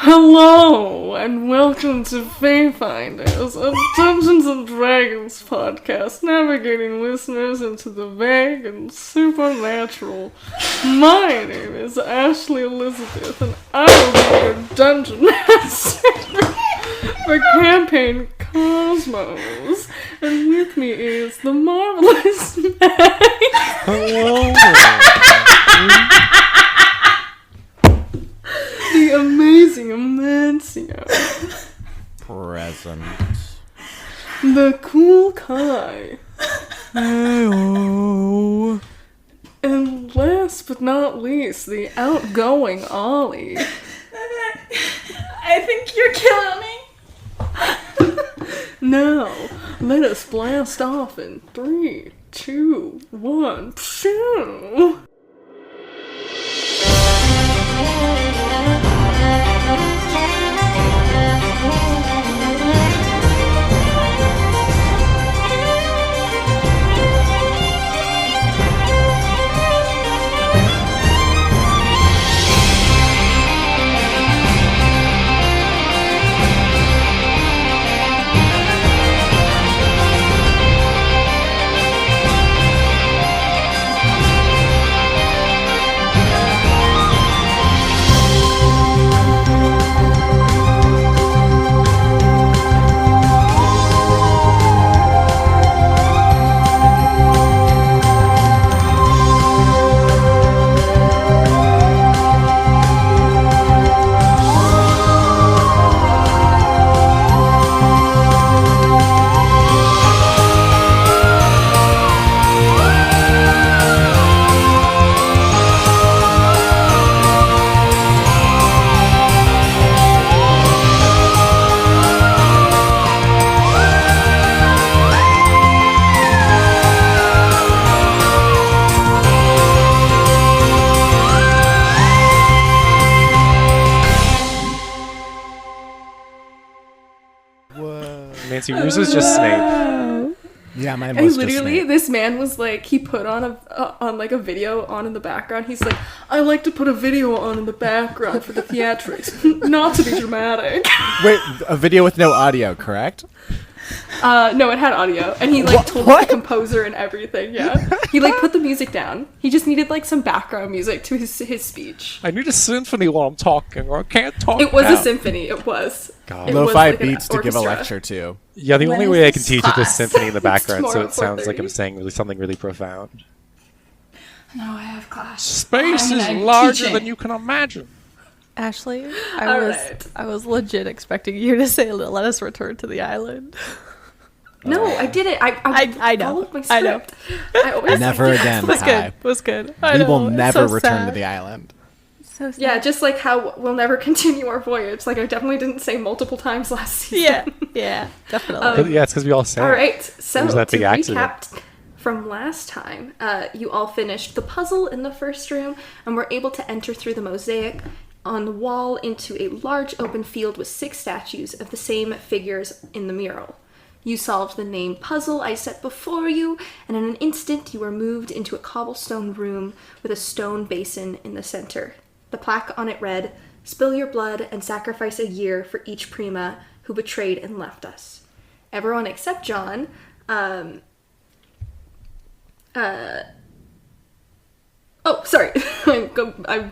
Hello, and welcome to Fayfinders, a Dungeons & Dragons podcast navigating listeners into the vague and supernatural. My name is Ashley Elizabeth, and I will be your dungeon master for campaign Cosmos. And with me is the marvelous Meg. Hello. The amazing Amancio. Present. The cool Kai. Hello. And last but not least, the outgoing Ollie. I think you're killing me. Now, let us blast off in 3, 2, 1, pshoo! Nancy, yours was just Snape. Yeah, mine And was just literally, Snape. this man was like, he put on a video on in the background. He's like, I like to put a video on in the background for the theatrics, not to be dramatic. Wait, a video with no audio, correct? No, it had audio, and he like told the composer and everything. Yeah, he like put the music down. He just needed like some background music to his speech. I need a symphony while I'm talking, or I can't talk. It was now. a symphony. It was. God. It was Lo-fi like an beats to give a orchestra. lecture to. Yeah, the When only is way I can this teach it is class? symphony in the background, so Tomorrow it sounds at like I'm 4:30. saying really something really profound. No, I have class. Space is I'm larger teaching. than you can imagine. Ashley, All right. I was legit expecting you to say, "Let us return to the island." No, I did it. I know. followed my I know. script. I always Never again, Was Kai. good. Was good. We will never return to the island. So sad. Yeah, just like how we'll never continue our voyage. Like I definitely didn't say multiple times last season. yeah, definitely. But yeah, it's because we all sang. All right, so There's that to big accident. recap from last time, you all finished the puzzle in the first room and were able to enter through the mosaic on the wall into a large open field with 6 statues of the same figures in the mural. You solved the name puzzle I set before you, and in an instant you were moved into a cobblestone room with a stone basin in the center. The plaque on it read, "Spill your blood and sacrifice a year for each prima who betrayed and left us." Everyone except John, oh, sorry, I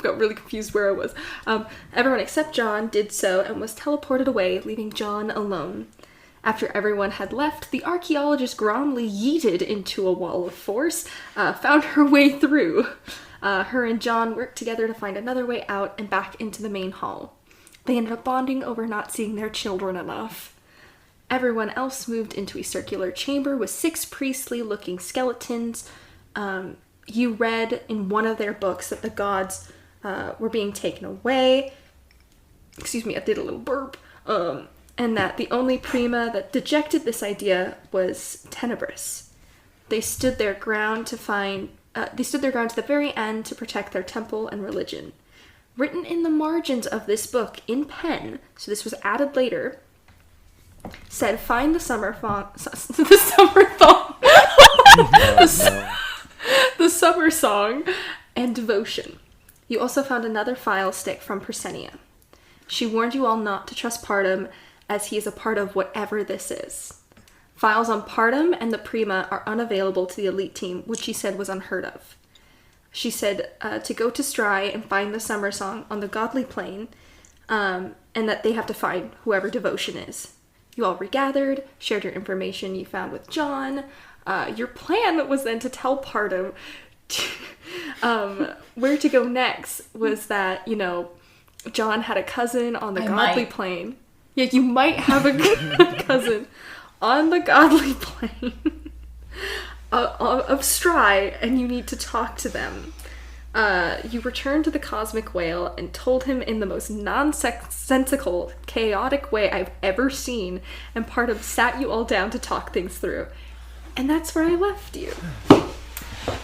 got really confused where I was. Everyone except John did so and was teleported away, leaving John alone. After everyone had left, the archaeologist Gromley yeeted into a wall of force, found her way through. Her and John worked together to find another way out and back into the main hall. They ended up bonding over not seeing their children enough. Everyone else moved into a circular chamber with 6 priestly-looking skeletons. You read in one of their books that the gods were being taken away. Excuse me, I did a little burp. And that the only prima that dejected this idea was Tenebris. They stood their ground to the very end to protect their temple and religion. Written in the margins of this book in pen, so this was added later, said, "Find the summer the summer song and devotion." You also found another file stick from Persenia. She warned you all not to trust Partum, as he is a part of whatever this is. Files on Partum and the Prima are unavailable to the elite team, which she said was unheard of. She said to go to Stry and find the summer song on the godly plane, and that they have to find whoever Devotion is. You all regathered, shared your information you found with John. Your plan was then to tell Partum where to go next. Was that, John had a cousin on the godly plane. Yeah, you might have a cousin on the godly plane of Stry, and you need to talk to them. You returned to the Cosmic Whale and told him in the most nonsensical, chaotic way I've ever seen, and Partum sat you all down to talk things through. And that's where I left you.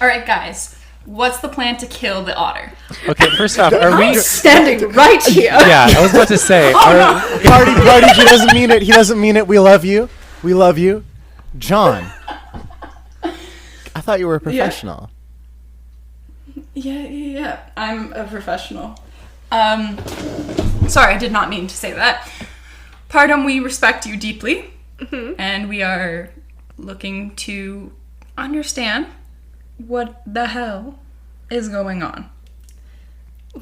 Alright, guys. What's the plan to kill the otter? Okay, first off, are we Standing right here. Yeah, I was about to say. Party, he doesn't mean it. He doesn't mean it. We love you. We love you. John. I thought you were a professional. Yeah. I'm a professional. Sorry, I did not mean to say that. Partum, we respect you deeply. And we are looking to understand what the hell is going on.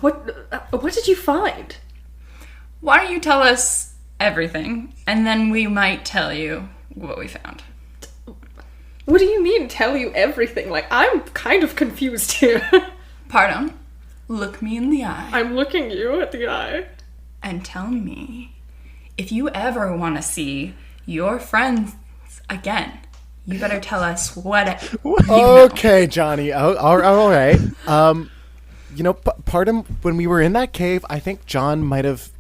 What did you find? Why don't you tell us everything, and then we might tell you what we found. What do you mean, tell you everything? Like, I'm kind of confused here. Partum, look me in the eye. I'm looking you at the eye. And tell me, if you ever want to see your friends again, you better tell us what you know. Okay, Johnny. All right. Partum, when we were in that cave, I think John might have,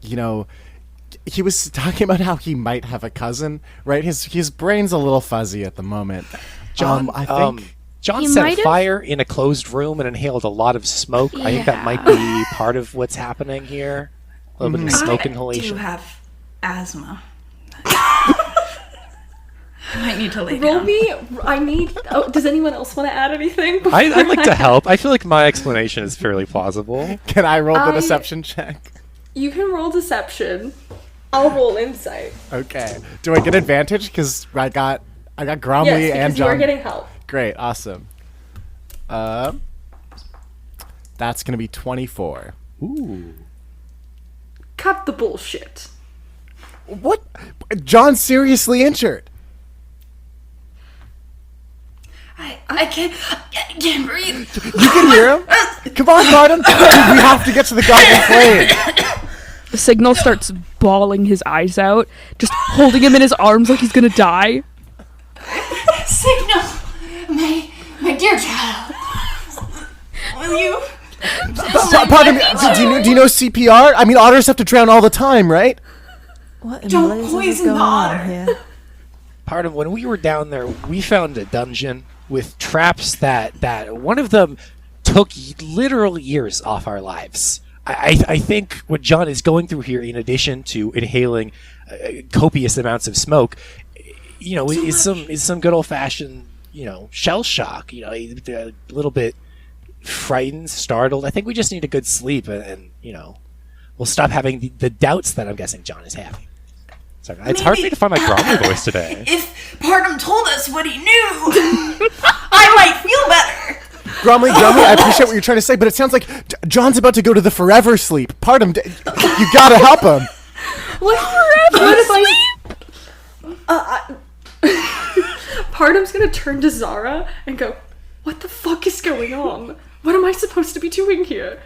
he was talking about how he might have a cousin, right? His brain's a little fuzzy at the moment. John, I think John He set might have- fire in a closed room and inhaled a lot of smoke. I think that might be part of what's happening here. A little bit of smoke I do inhalation. have asthma. I might need to lay Roll down. me. I need. Oh, does anyone else want to add anything? I'd like to help. I feel like my explanation is fairly plausible. Can I roll the deception check? You can roll deception. I'll roll insight. Okay. Do I get advantage because I got Gromley Yes, because and you John? are getting help. Great, awesome. That's gonna be 24. Ooh. Cut the bullshit. What? John's seriously injured. I can't breathe. You can hear him. Come on, Martin. We have to get to the goddamn plane. Signal starts bawling his eyes out, just holding him in his arms like he's gonna die. Signal, my dear child. Will you? Pardon me. Do you know CPR? I mean, otters have to drown all the time, right? What in Don't blazes is poison going the on otter. here? Part of when we were down there, we found a dungeon with traps that one of them took literal years off our lives. I think what John is going through here, in addition to inhaling copious amounts of smoke, is some good old fashioned shell shock. He's a little bit frightened, startled. I think we just need a good sleep, and we'll stop having the doubts that I'm guessing John is having. Sorry, it's hard for me to find my Gromley voice today. If Partum told us what he knew, I might feel better. Gromley, I appreciate what you're trying to say, but it sounds like John's about to go to the forever sleep. Pardon, you gotta help him. What if Partum's gonna turn to Zara and go, "What the fuck is going on? What am I supposed to be doing here?"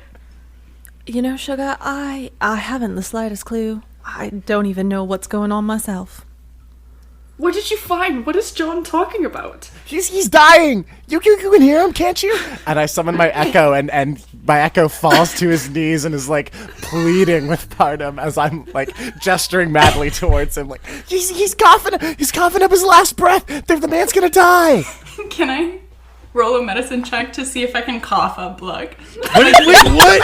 Sugar, I haven't the slightest clue. I don't even know what's going on myself. What did you find? What is John talking about? He's dying. You can hear him, can't you? And I summon my echo, and my echo falls to his knees and is like pleading with Partum as I'm like gesturing madly towards him, like he's coughing up his last breath. The man's gonna die. Can I roll a medicine check to see if I can cough up blood? Wait, what?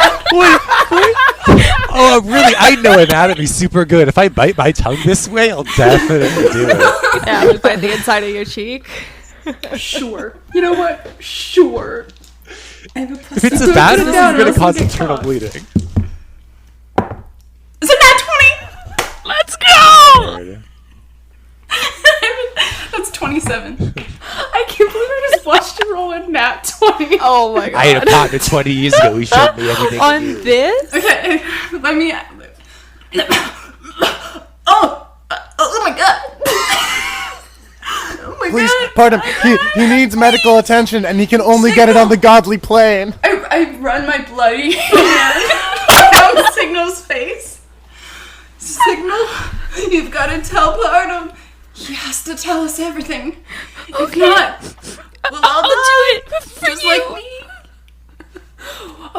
Oh, really? I know anatomy super good. If I bite my tongue this way, I'll definitely do it. Yeah, look by the inside of your cheek. Sure. You know what? Sure. I have a If it's as bad as this, it's going to cause internal bleeding. Is it that 27. I can't believe I just watched you roll a nat 20. Oh my god. I had a partner 20 years ago. He showed me everything. On he knew. this? Okay, let me. Oh my god. Oh my Please, god. pardon. He needs medical attention, and he can only get it on the godly plane. I run my bloody hand down Signal's face. Signal, you've got to tell Pardon. He has to tell us everything. If not, we'll all I'll die. do it for Just you. like me.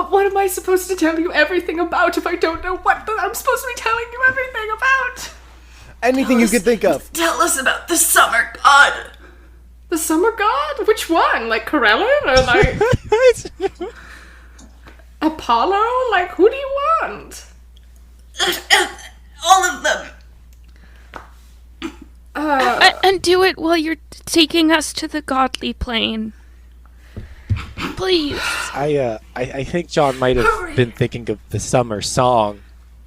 What am I supposed to tell you everything about if I don't know what I'm supposed to be telling you everything about? Anything you could think of. Tell us about the summer god. The summer god? Which one? Like Corellin or like Apollo? Like who do you want? All of them. And do it while you're taking us to the godly plane. Please. I think John might have been thinking of the summer song.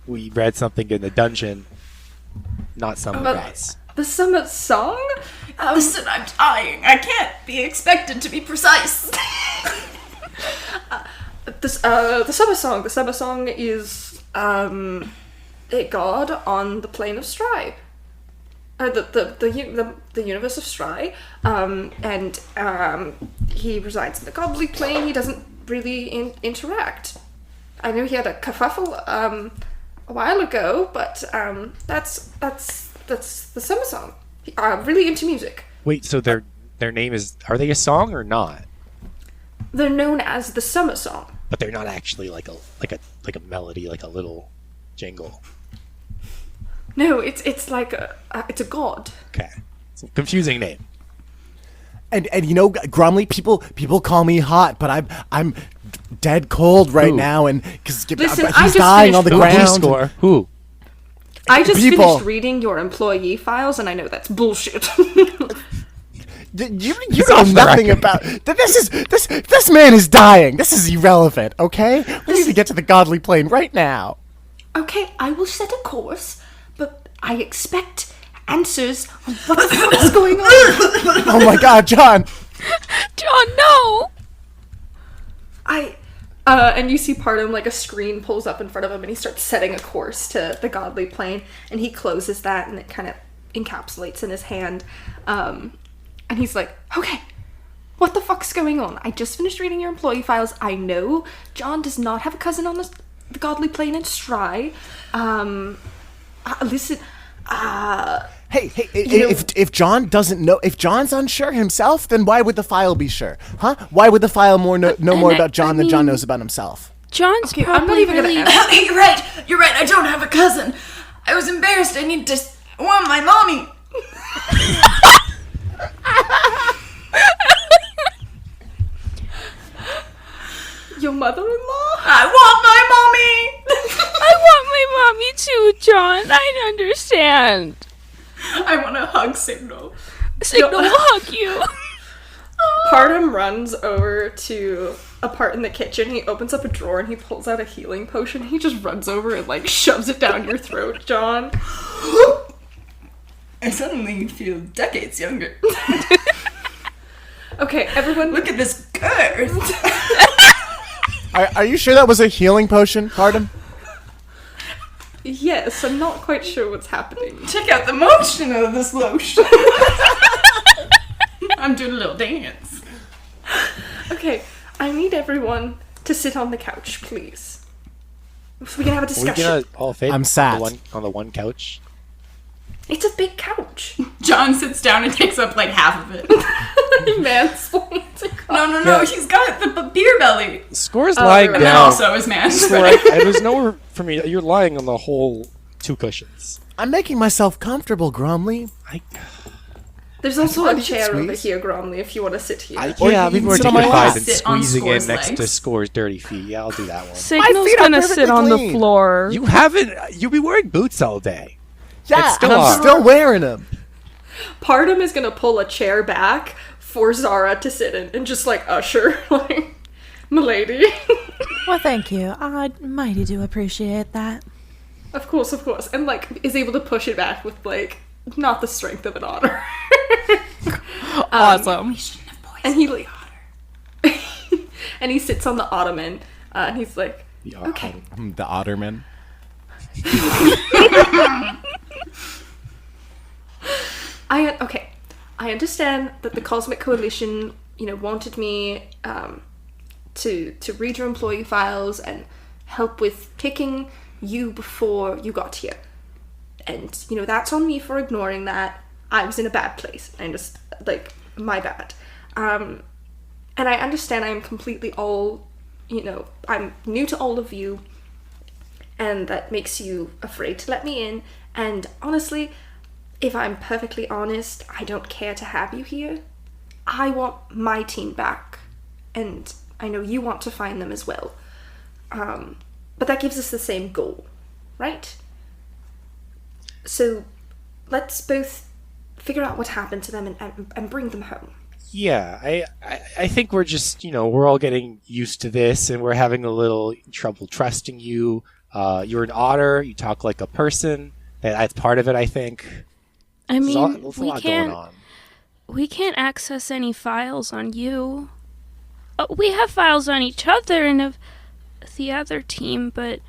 We read something in the dungeon. Not summer gods. The summer song? Listen, I'm dying. I can't be expected to be precise. The summer song. The summer song is a god on the plane of Stry. The universe of Stry, and he resides in the godly plane. He doesn't really interact. I know he had a kerfuffle a while ago, but that's the summer song. Really into music. Wait, so their name is? Are they a song or not? They're known as the summer song. But they're not actually like a melody, like a little jingle. No, it's like it's a god. Okay, it's a confusing name. And you know, Grumley, people call me hot, but I'm dead cold right Who? now, and because Listen, I he's just dying on the finished- Who? ground. Score? Who? I just People. finished reading your employee files, and I know that's bullshit. You It's know off the nothing record. about this man is dying. This is irrelevant. Okay, we need to get to the godly plane right now. Okay, I will set a course, but I expect answers on what the fuck is going on. Oh my God, John! John, no! And you see part of him, like a screen pulls up in front of him, and he starts setting a course to the godly plane, and he closes that, and it kind of encapsulates in his hand. And he's like, okay, what the fuck's going on? I just finished reading your employee files. I know John does not have a cousin on the godly plane in Stry. Listen, Hey, You know- if John doesn't know, if John's unsure himself, then why would the file be sure? Huh? Why would the file know more about John than John knows about himself? John's Okay, I'm not probably even gonna really... answer. You're right. I don't have a cousin. I was embarrassed. I need to want my mommy. your mother-in-law? I want my mommy. I want my mommy too, John. I understand. I want to hug Signal. Signal will hug you. Partum runs over to a part in the kitchen. He opens up a drawer and he pulls out a healing potion. He just runs over and like shoves it down your throat, John. I suddenly feel decades younger. Okay, everyone. Look at this girth. Are you sure that was a healing potion, Pardon? Yes, I'm not quite sure what's happening. Check out the motion of this lotion. I'm doing a little dance. Okay, I need everyone to sit on the couch, please. So we can have a Are we discussion. gonna all fit I'm sat. on the one couch? It's a big couch. John sits down and takes up like half of it. Mansplains. No, Yeah. he's got the beer belly. Score's lying And then down. also his man. Score, there's nowhere for me. You're lying on the whole two cushions. I'm making myself comfortable, Gromley. There's also Why a did you chair over squeeze? here, Gromley, if you want to sit here. Or Yeah, you be can more sit on my dignified lap. than Sit on squeezing in Score's next to legs. Score's dirty feet. Yeah, I'll do that one. Signal's feet are gonna sit perfectly on the clean. floor. You haven't. You'll be wearing boots all day. Yeah, It's still and I'm on. still wearing them. Partum is gonna pull a chair back for Zara to sit in and just like usher, like, milady. Well, thank you. I mighty do appreciate that. Of course, and like is able to push it back with like not the strength of an otter. Awesome. And he like, and he sits on the ottoman, and he's like, okay. The Otterman. I understand that the Cosmic Coalition, wanted me to read your employee files and help with picking you before you got here. And, that's on me for ignoring that. I was in a bad place. I just, my bad. And I understand I'm completely I'm new to all of you, and that makes you afraid to let me in. And honestly, if I'm perfectly honest, I don't care to have you here. I want my team back, and I know you want to find them as well. But that gives us the same goal, right? So let's both figure out what happened to them and bring them home. Yeah, I think we're just, we're all getting used to this, and we're having a little trouble trusting you. You're an otter. You talk like a person. That's part of it, I think. I mean, there's a lot going on. We can't access any files on you. We have files on each other and of the other team, but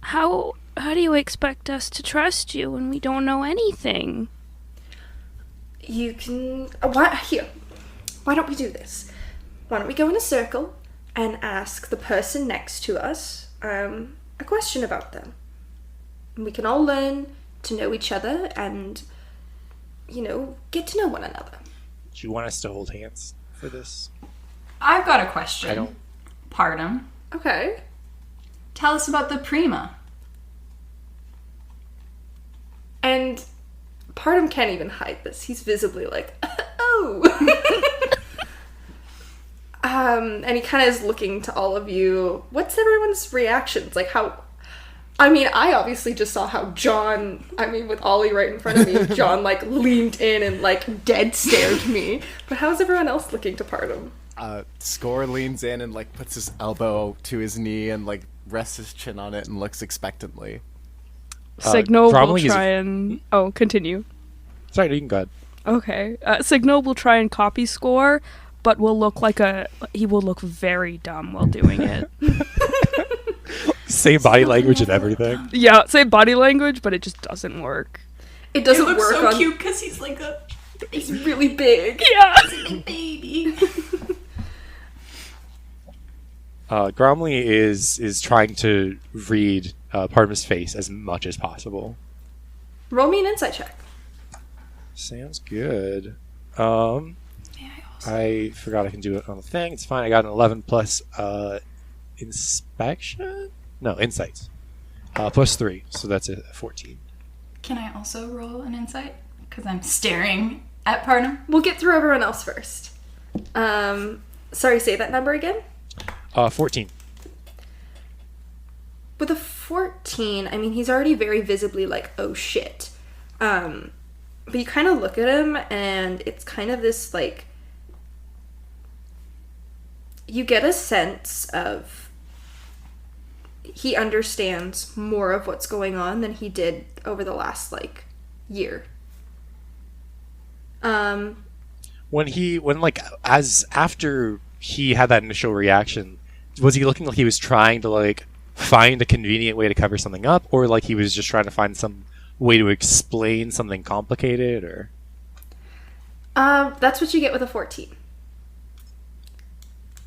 how do you expect us to trust you when we don't know anything? You can... Why don't we do this? Why don't we go in a circle and ask the person next to us a question about them? And we can all learn to know each other and, get to know one another. Do you want us to hold hands for this? I've got a question. I don't. Pardon. Okay. Tell us about the Prima. And Partum can't even hide this. He's visibly like, oh. And he kind of is looking to all of you. What's everyone's reactions? Like I obviously just saw how John, with Ollie right in front of me, John, leaned in and, dead stared me. But how's everyone else looking to Partum? Score leans in and, puts his elbow to his knee and, rests his chin on it and looks expectantly. Signal will Bromley try and... Oh, continue. Sorry, you can go ahead. Okay. Signal will try and copy Score, but will look he will look very dumb while doing it. Same body language and everything. Yeah, same body language, but it just doesn't work. It doesn't He looks work so on... cute because he's He's really big. Yeah. a baby. Gromley is trying to read Partum's face as much as possible. Roll me an insight check. Sounds good. I forgot I can do it on the thing. It's fine. I got an 11 plus inspection? No, insights. Plus 3, so that's a 14. Can I also roll an insight? Because I'm staring at Partum. We'll get through everyone else first. Sorry, say that number again? 14. With a 14, he's already very visibly oh shit. But you kind of look at him and it's kind of this you get a sense of he understands more of what's going on than he did over the last year. After he had that initial reaction, was he looking like he was trying to find a convenient way to cover something up, or he was just trying to find some way to explain something complicated, or? That's what you get with a 14.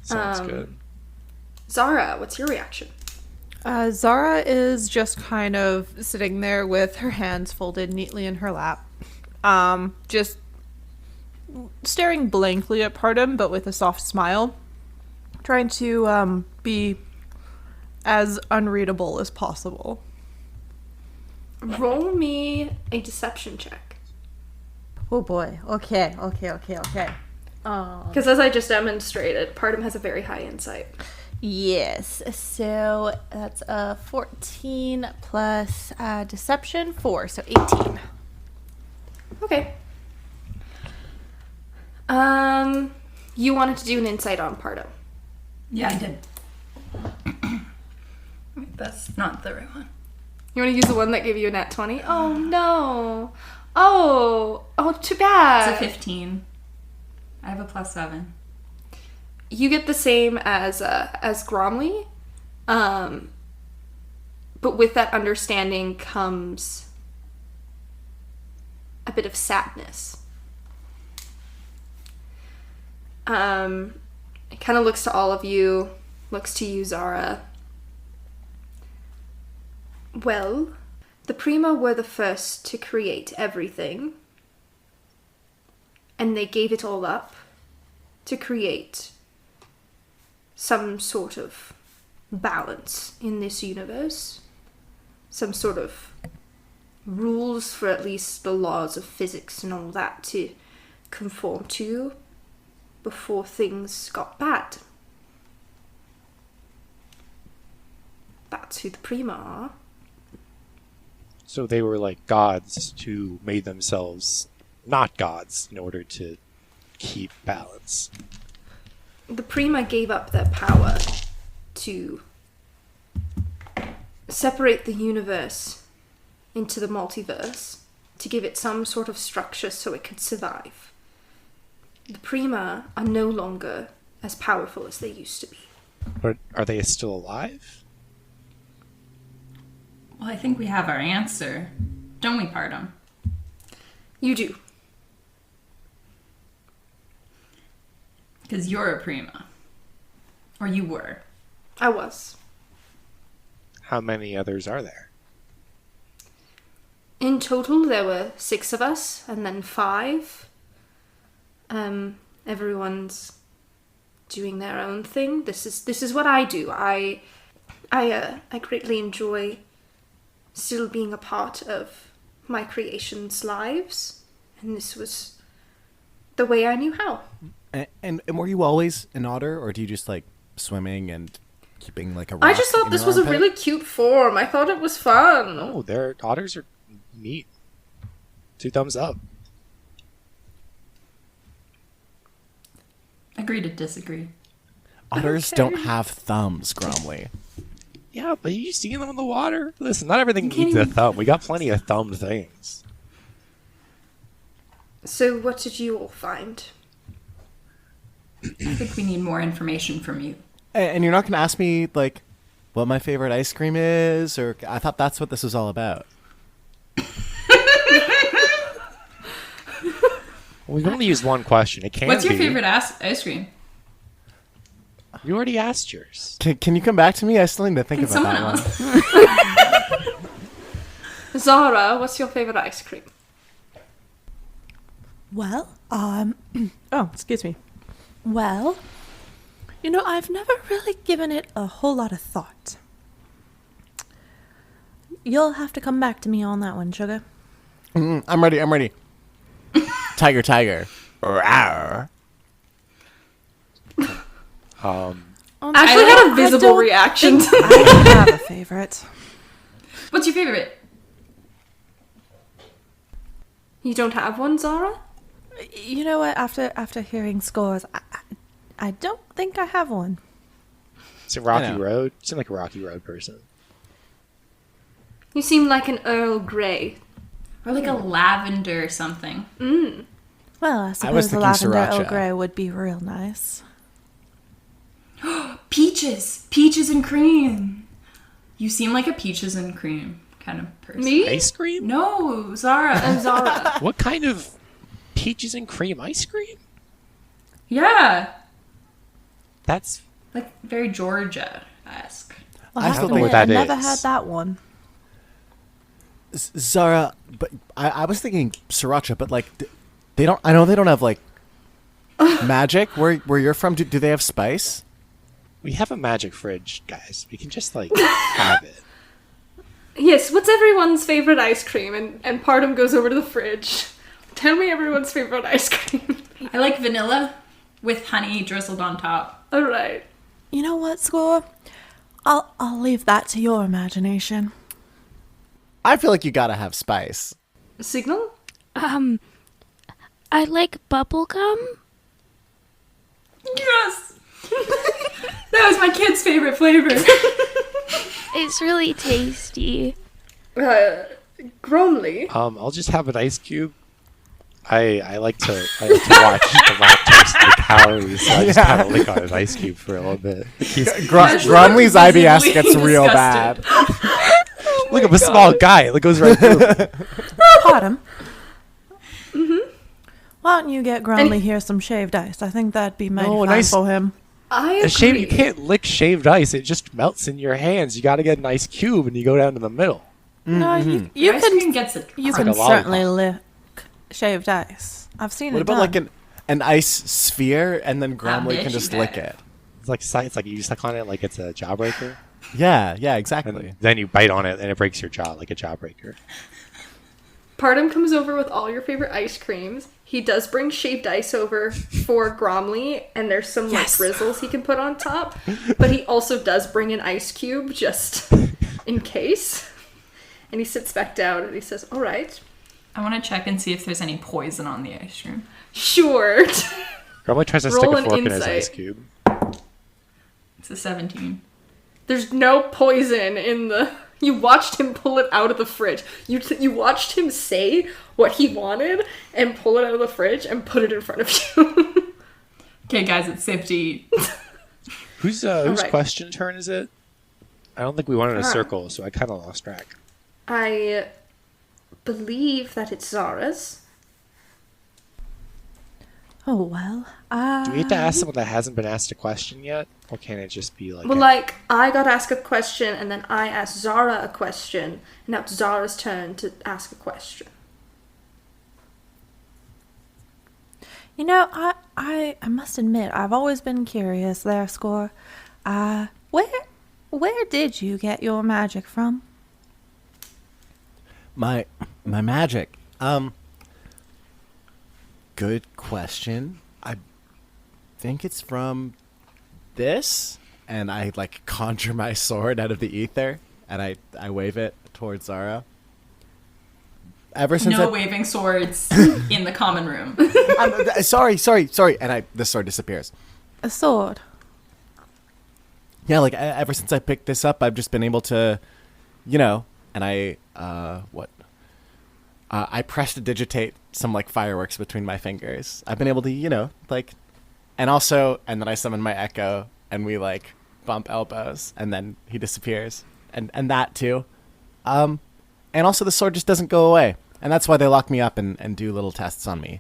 Sounds good. Zara, what's your reaction? Zara is just kind of sitting there with her hands folded neatly in her lap. Just staring blankly at Partum, but with a soft smile. Trying to be as unreadable as possible. Roll me a deception check. Oh boy. Okay. Because as I just demonstrated, Partum has a very high insight. Yes. So that's a 14 plus deception 4, so 18. Okay. You wanted to do an insight on Partum. Yeah, I did. Wait, that's not the right one. You want to use the one that gave you a nat 20? Oh, no. Oh, too bad. It's a 15. I have a +7. You get the same as Gromley, but with that understanding comes a bit of sadness. It kind of looks to all of you, looks to you, Zara. Well, the Prima were the first to create everything, and they gave it all up to create some sort of balance in this universe, some sort of rules for at least the laws of physics and all that to conform to before things got bad. That's who the Prima are. So they were like gods who made themselves not gods in order to keep balance. The Prima gave up their power to separate the universe into the multiverse, to give it some sort of structure so it could survive. The Prima are no longer as powerful as they used to be. But are they still alive? Well, I think we have our answer. Don't we, Pardum? You do. Because you're a Prima. Or you were. I was. How many others are there? In total, there were 6 of us, and then 5. Everyone's doing their own thing. This is what I do. I greatly enjoy still being a part of my creations' lives, and this was the way I knew how. And were you always an otter, or do you just like swimming and keeping like a rock I just thought in this your was a armpit? really cute form. I thought it was fun. Oh, their otters are neat. 2 thumbs up. Agree to disagree. Otters Okay. don't have thumbs, Gromley. Yeah, but you seen them in the water? Listen, not everything can't needs a even- thumb. We got plenty of thumbed things. So what did you all find? I think we need more information from you. And you're not going to ask me like what my favorite ice cream is, or I thought that's what this was all about. We've only used one question. It can't What's your be. favorite ice cream? You already asked yours. Can you come back to me? I still need to think Can about someone that else? one. Zara, what's your favorite ice cream? Well, oh, excuse me. Well, I've never really given it a whole lot of thought. You'll have to come back to me on that one, sugar. I'm ready. Tiger. Rawr. Actually had a visible reaction. I don't have a favorite. What's your favorite? You don't have one, Zara? You know what? After hearing scores, I don't think I have one. It's a Rocky I know. Road. You seem like a Rocky Road person. You seem like an Earl Grey. Or like a lavender or something. Well, I was suppose the thinking lavender Earl sriracha. Grey would be real nice. Peaches! Peaches and cream! You seem like a peaches and cream kind of person. Me? Ice cream? No, Zara. I'm Zara. What kind of peaches and cream ice cream? Yeah. That's Like very Georgia-esque. Well, I have still to think admit, that I never is. had that one. Zara, but I was thinking sriracha, but like they don't. I know they don't have like magic. Where you're from, do they have spice? we have a magic fridge, guys. We can just like have it. Yes, what's everyone's favorite ice cream? And Pardum goes over to the fridge. Tell me everyone's favorite ice cream. I like vanilla with honey drizzled on top. Alright. You know what, Score? I'll leave that to your imagination. I feel like you gotta have spice. Signal? I like bubblegum. Yes! That was my kid's favorite flavor. It's really tasty. Gromley? I'll just have an ice cube. I like to watch the lactose and the calories, so I just kind of lick on an ice cube for a little bit. Gromley's IBS gets real disgusted. bad. Look, I'm a small guy. It goes right through. Bottom. Why don't you get Gromley here some shaved ice? I think that'd be mighty No, fine nice- for him. I A shave, you agree. can't lick shaved ice. It just melts in your hands. You got to get an ice cube and you go down to the middle. No, The you ice can cream gets it. you like can a lollipop. certainly lick shaved ice. I've seen What it about done. like an ice sphere, and then Gromley bitch, can you just got lick it. it? It's like you suck on it like it's a jawbreaker, Yeah, and exactly. then you bite on it and it breaks your jaw like a jawbreaker. Partum comes over with all your favorite ice creams. He does bring shaved ice over for Gromley, and there's some like drizzles he can put on top. But he also does bring an ice cube just in case. And he sits back down and he says, "All right, I want to check and see if there's any poison on the ice cream. sure." Gromley tries to Roll stick a an fork in his insight. ice cube. It's a 17. There's no poison in the. You watched him pull it out of the fridge. You watched him say what he wanted and pull it out of the fridge and put it in front of you. Okay, guys, it's safe to eat. Whose right. question turn is it? I don't think we went in a Ah. circle, so I kind of lost track. I believe that it's Zara's. Oh well. Do we have to ask someone that hasn't been asked a question yet? Or can it just be like... Well, like, I got asked a question, and then I asked Zara a question, and now it's Zara's turn to ask a question. You know, I must admit, I've always been curious there, Score. Where did you get your magic from? My magic. Good question. I think it's from this, and I like conjure my sword out of the ether, and I wave it towards Zara. Ever since No waving swords in the common room. sorry, and the sword disappears. A sword. Yeah, like ever since I picked this up, I've just been able to, and I I prestidigitate some like fireworks between my fingers. I've been able to, and then I summon my echo, and we like bump elbows, and then he disappears, and that too, and also the sword just doesn't go away, and that's why they lock me up and do little tests on me.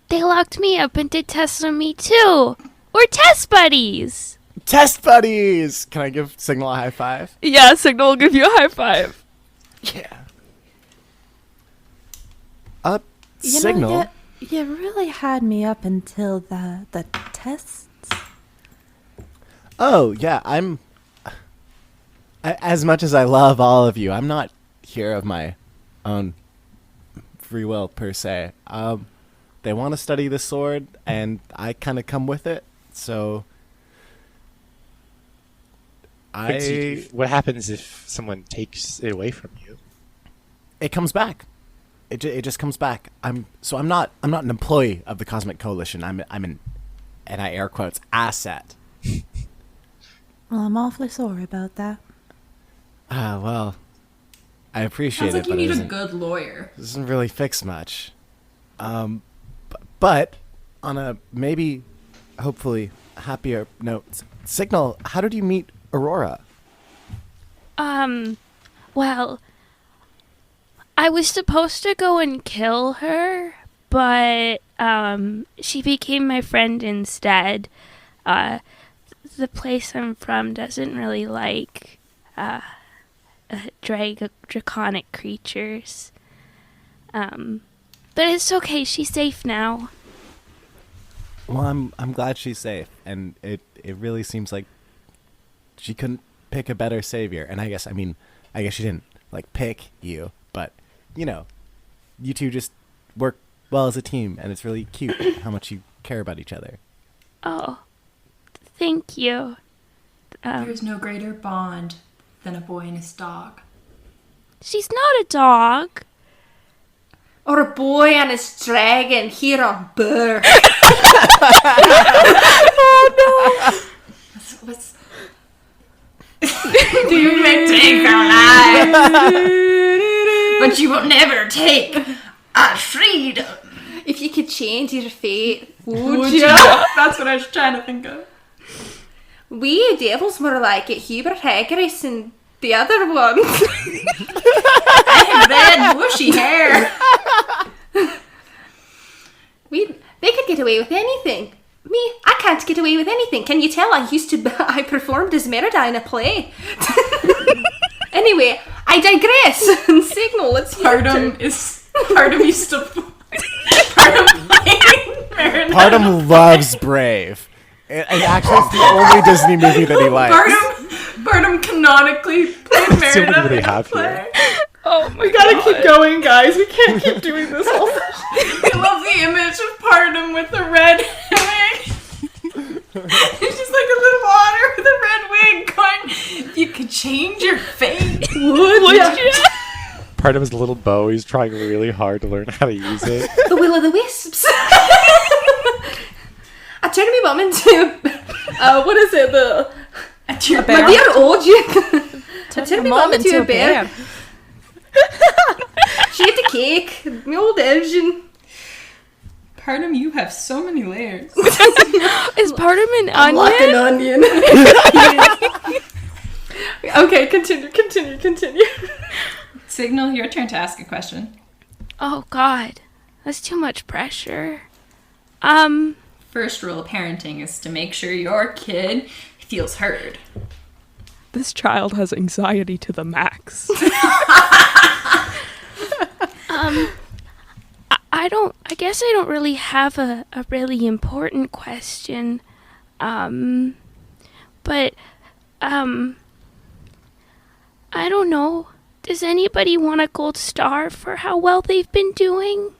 They locked me up and did tests on me too. We're test buddies. Test buddies! Can I give Signal a high five? Yeah, Signal will give you a high five. Yeah. You Signal. know, you really had me up until the tests. Oh, yeah, as much as I love all of you, I'm not here of my own free will, per se. They want to study the sword, and I kind of come with it, so... What happens if someone takes it away from you? It comes back. It just comes back. I'm not an employee of the Cosmic Coalition. I'm an, and I air quotes, asset. Well, I'm awfully sorry about that. Well, I appreciate Sounds like it, you but need it a doesn't, good lawyer. doesn't really fix much. But on a maybe, hopefully, happier note, Signal, how did you meet Aurora? Well, I was supposed to go and kill her, but she became my friend instead. The place I'm from doesn't really like draconic creatures. But it's okay, she's safe now. Well, I'm glad she's safe, and it really seems like she couldn't pick a better savior. And I guess she didn't like pick you, but you two just work well as a team, and it's really cute how much you care about each other. Oh, thank you. There's no greater bond than a boy and his dog. She's not a dog. Or a boy and his dragon here on Burr. What's... You may take our lives, but you will never take freedom. If you could change your fate, would Would you? you? That's what I was trying to think of. We devils were like it, Hubert Hagris and the other ones. Red, bushy hair. They could get away with anything. Me, I can't get away with anything. Can you tell? I performed as Merida in a play. Anyway, I digress. Signal, let's hear Pardum used to playing Merida. Pardum loves Brave. And actually, it's the only Disney movie that he likes. Pardum canonically played That's the only Merida one they in a have play. Oh my We gotta keep going, guys. We can't keep doing this all the I love the image of Pardum with the red wig. It's just like a little otter with a red wig going, if you could change your fate, would you? Part of his little bow, he's trying really hard to learn how to use it. The will o' the wisps. I turned my mum into what is it? My dear Oji. I turned my mum into a bear. She ate the cake. My old engine. Pardum, you have so many layers. Is part of an onion? Like an onion. Okay, continue. Signal, your turn to ask a question. Oh God, that's too much pressure. First rule of parenting is to make sure your kid feels heard. This child has anxiety to the max. I guess I don't really have a really important question. But I don't know. Does anybody want a gold star for how well they've been doing?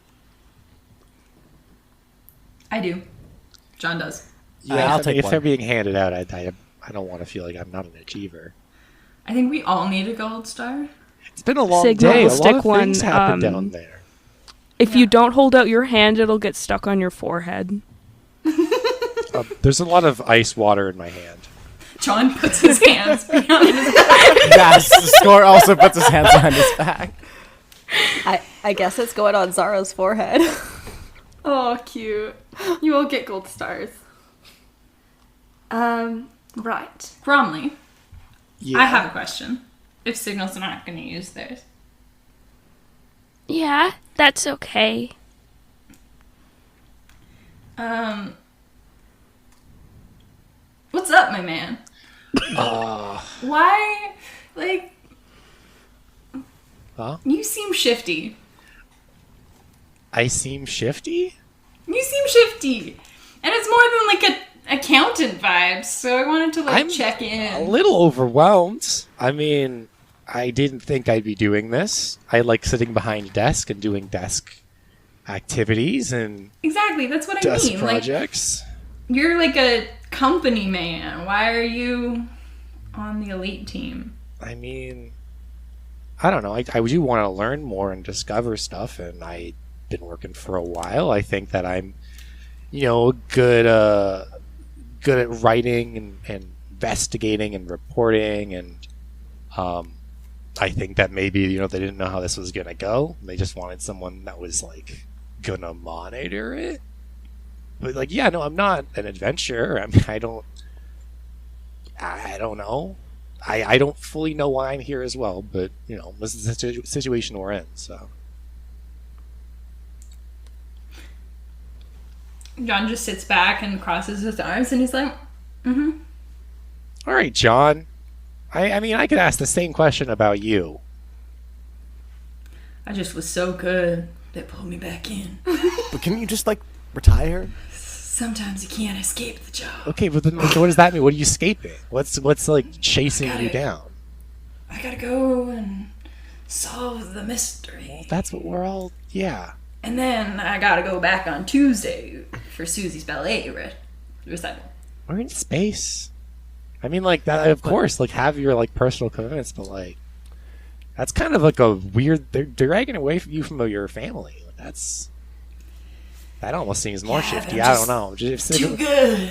I do. John does. Yeah, I'll take if one. they're being handed out, I don't want to feel like I'm not an achiever. I think we all need a gold star. It's been a long Signal day. will A lot stick of one, things happen down there. If you don't hold out your hand, it'll get stuck on your forehead. There's a lot of ice water in my hand. John puts his hands behind his Yes, the score also puts his hands behind his back. I guess it's going on Zara's forehead. Oh, cute. You will get gold stars. Right. Bromley, Yeah. I have a question. If Signal's not going to use theirs. Yeah, that's okay. What's up, my man? Why, like, Huh? you seem shifty. I seem shifty? You seem shifty. And it's more than like a accountant vibes, so I wanted to like I'm check in. a little overwhelmed. I mean, I didn't think I'd be doing this. I like sitting behind a desk and doing desk activities and Exactly, that's what I desk mean. projects. Like, you're like a company man. Why are you on the elite team? I mean, I don't know. I do want to learn more and discover stuff, and I've been working for a while. I think that I'm, good at writing and investigating and reporting, and I think that maybe they didn't know how this was gonna go. They just wanted someone that was like gonna monitor it. But like, yeah, no, I'm not an adventurer. I mean, I don't know. I don't fully know why I'm here as well, but this is the situation we're in. So John just sits back and crosses his arms and he's like, all right, John. I mean, I could ask the same question about you. I just was so good they pulled me back in. But can you just retire? Sometimes you can't escape the job. Okay, but then what does that mean? What are you escaping? What's like chasing you down? I gotta go and solve the mystery. That's what we're all. Yeah. And then I gotta go back on Tuesday for Susie's ballet recital. We're in space. I mean, like that. Of course, have your personal commitments, but that's kind of like a weird. They're dragging away from you from your family. That almost seems more shifty. I don't know. Too good.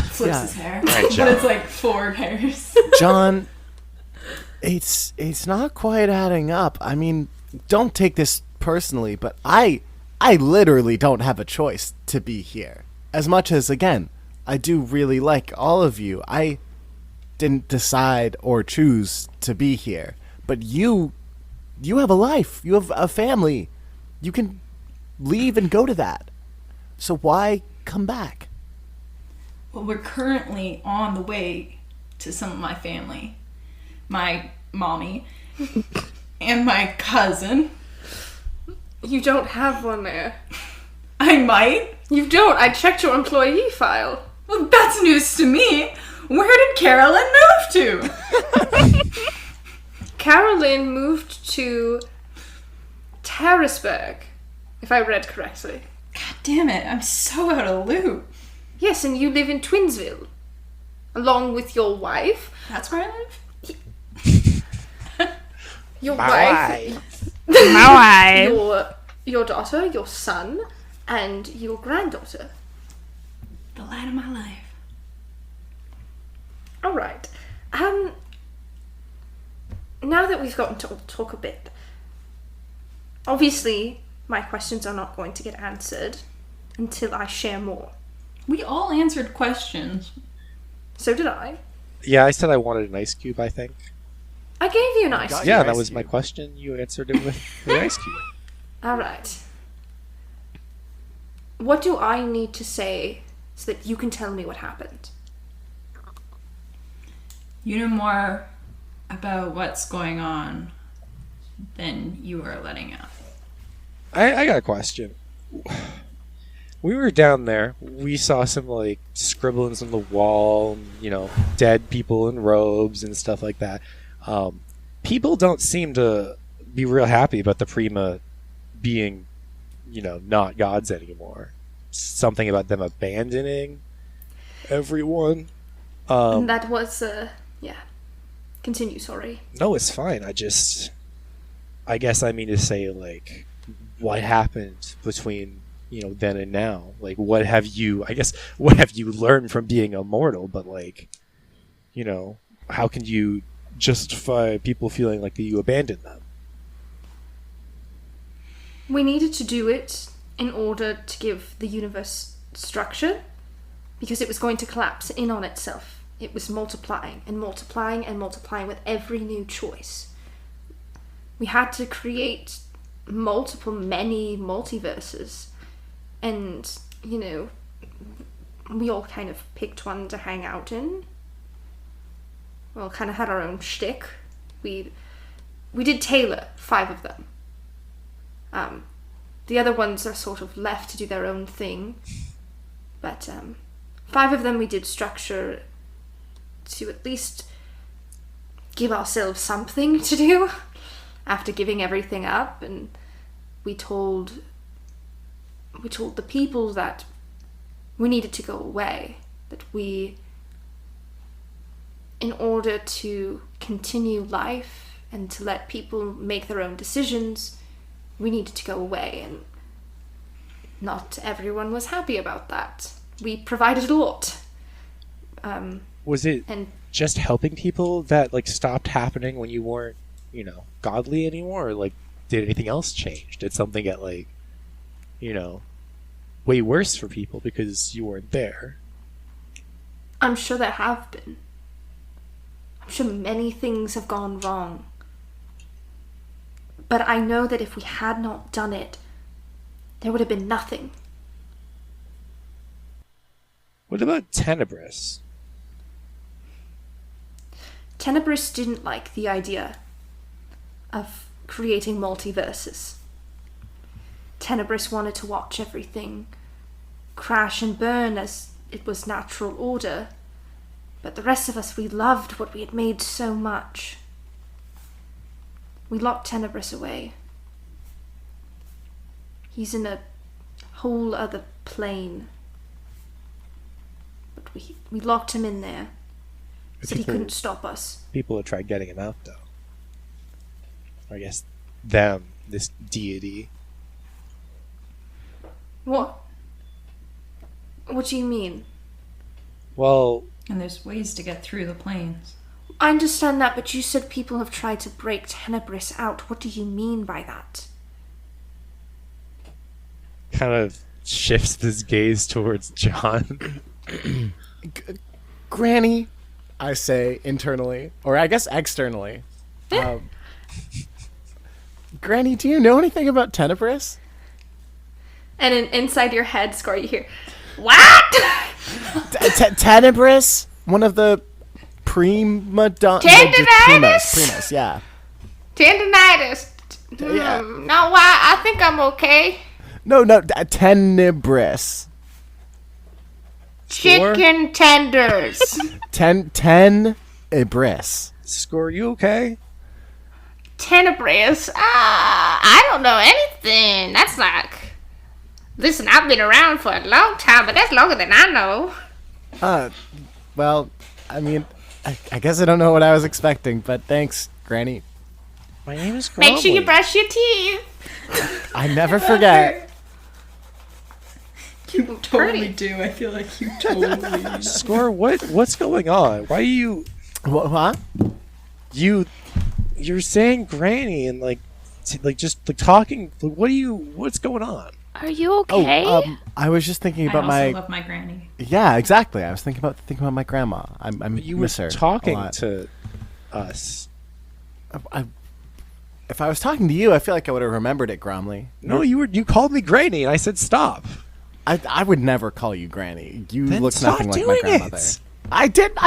Flips his hair. Right, But John. it's like 4 hairs. John, it's not quite adding up. I mean, don't take this personally, but I I literally don't have a choice to be here. As much as, again, I do really like all of you, I didn't decide or choose to be here. But you have a life. You have a family. You can leave and go to that. So why come back? Well, we're currently on the way to some of my family. My mommy and my cousin. You don't have one there. I might. You don't. I checked your employee file. Well, that's news to me. Where did Carolyn move to? Carolyn moved to Terrisburg, if I read correctly. God damn it, I'm so out of loop. Yes, and you live in Twinsville, along with your wife. That's where I live? Your My wife. My wife. Your daughter, your son, and your granddaughter. The light of my life. All right. Now that we've gotten to talk a bit, obviously my questions are not going to get answered until I share more. We all answered questions. So did I. Yeah, I said I wanted an ice cube, I think. I gave you an ice got cube. Yeah, your that ice was my cube. question. You answered it with the ice cube. All right. What do I need to say so that you can tell me what happened? You know more about what's going on than you are letting out. I got a question. We were down there. We saw some like scribblings on the wall, dead people in robes and stuff like that. People don't seem to be real happy about the Prima being, not gods anymore. Something about them abandoning everyone. And that was, yeah. Continue, sorry. No, it's fine. I guess I mean to say, like, what happened between, then and now? Like, what have you learned from being immortal? But, like, how can you justify people feeling like you abandoned them? We needed to do it in order to give the universe structure, because it was going to collapse in on itself. It was multiplying and multiplying and multiplying with every new choice. We had to create many multiverses. And, we all kind of picked one to hang out in. We all kind of had our own shtick. We did tailor 5 of them. The other ones are sort of left to do their own thing. But 5 of them we did structure to at least give ourselves something to do after giving everything up. And we told the people that we needed to go away, that in order to continue life and to let people make their own decisions, we needed to go away. And not everyone was happy about that. We provided a lot. Was it And just helping people that, like, stopped happening when you weren't, godly anymore? Or, like, did anything else change? Did something get, like, way worse for people because you weren't there? I'm sure there have been. I'm sure many things have gone wrong. But I know that if we had not done it, there would have been nothing. What about Tenebris? Tenebris didn't like the idea of creating multiverses. Tenebris wanted to watch everything crash and burn as it was natural order. But the rest of us, we loved what we had made so much. We locked Tenebris away. He's in a whole other plane. But we locked him in there so he couldn't stop us. People have tried getting him out, though. Or I guess them, this deity. What? What do you mean? Well, And there's ways to get through the planes. I understand that, but you said people have tried to break Tenebris out. What do you mean by that? kind of shifts his gaze towards John. Granny, I say internally, or I guess externally. Granny, do you know anything about Tenebris? And inside your head, Score, you hear, what? Tenebris? One of the prima donnas. Primas, yeah. Tendinitis. Yeah. No, why? I think I'm okay. No, Tenebris. Chicken tenders. Tenebris. Score, you okay? Tenebris? I don't know anything. That's like... Listen, I've been around for a long time, but that's longer than I know. Well, I mean, I guess I don't know what I was expecting, but thanks, Granny. My name is Grumbly. Make sure you brush your teeth. I never forget. You totally do. I feel like you totally. Score, what's going on? Why are you... What? You're saying Granny and just talking. What's going on? Are you okay? I was just thinking about I also love my granny. Yeah, exactly. I was thinking about my grandma. I You miss were her talking a lot. to us. If I was talking to you, I feel like I would have remembered it, Gromley. No, you called me Granny, and I said stop. I would never call you Granny. You Then look stop nothing like my doing grandmother. it. I didn't.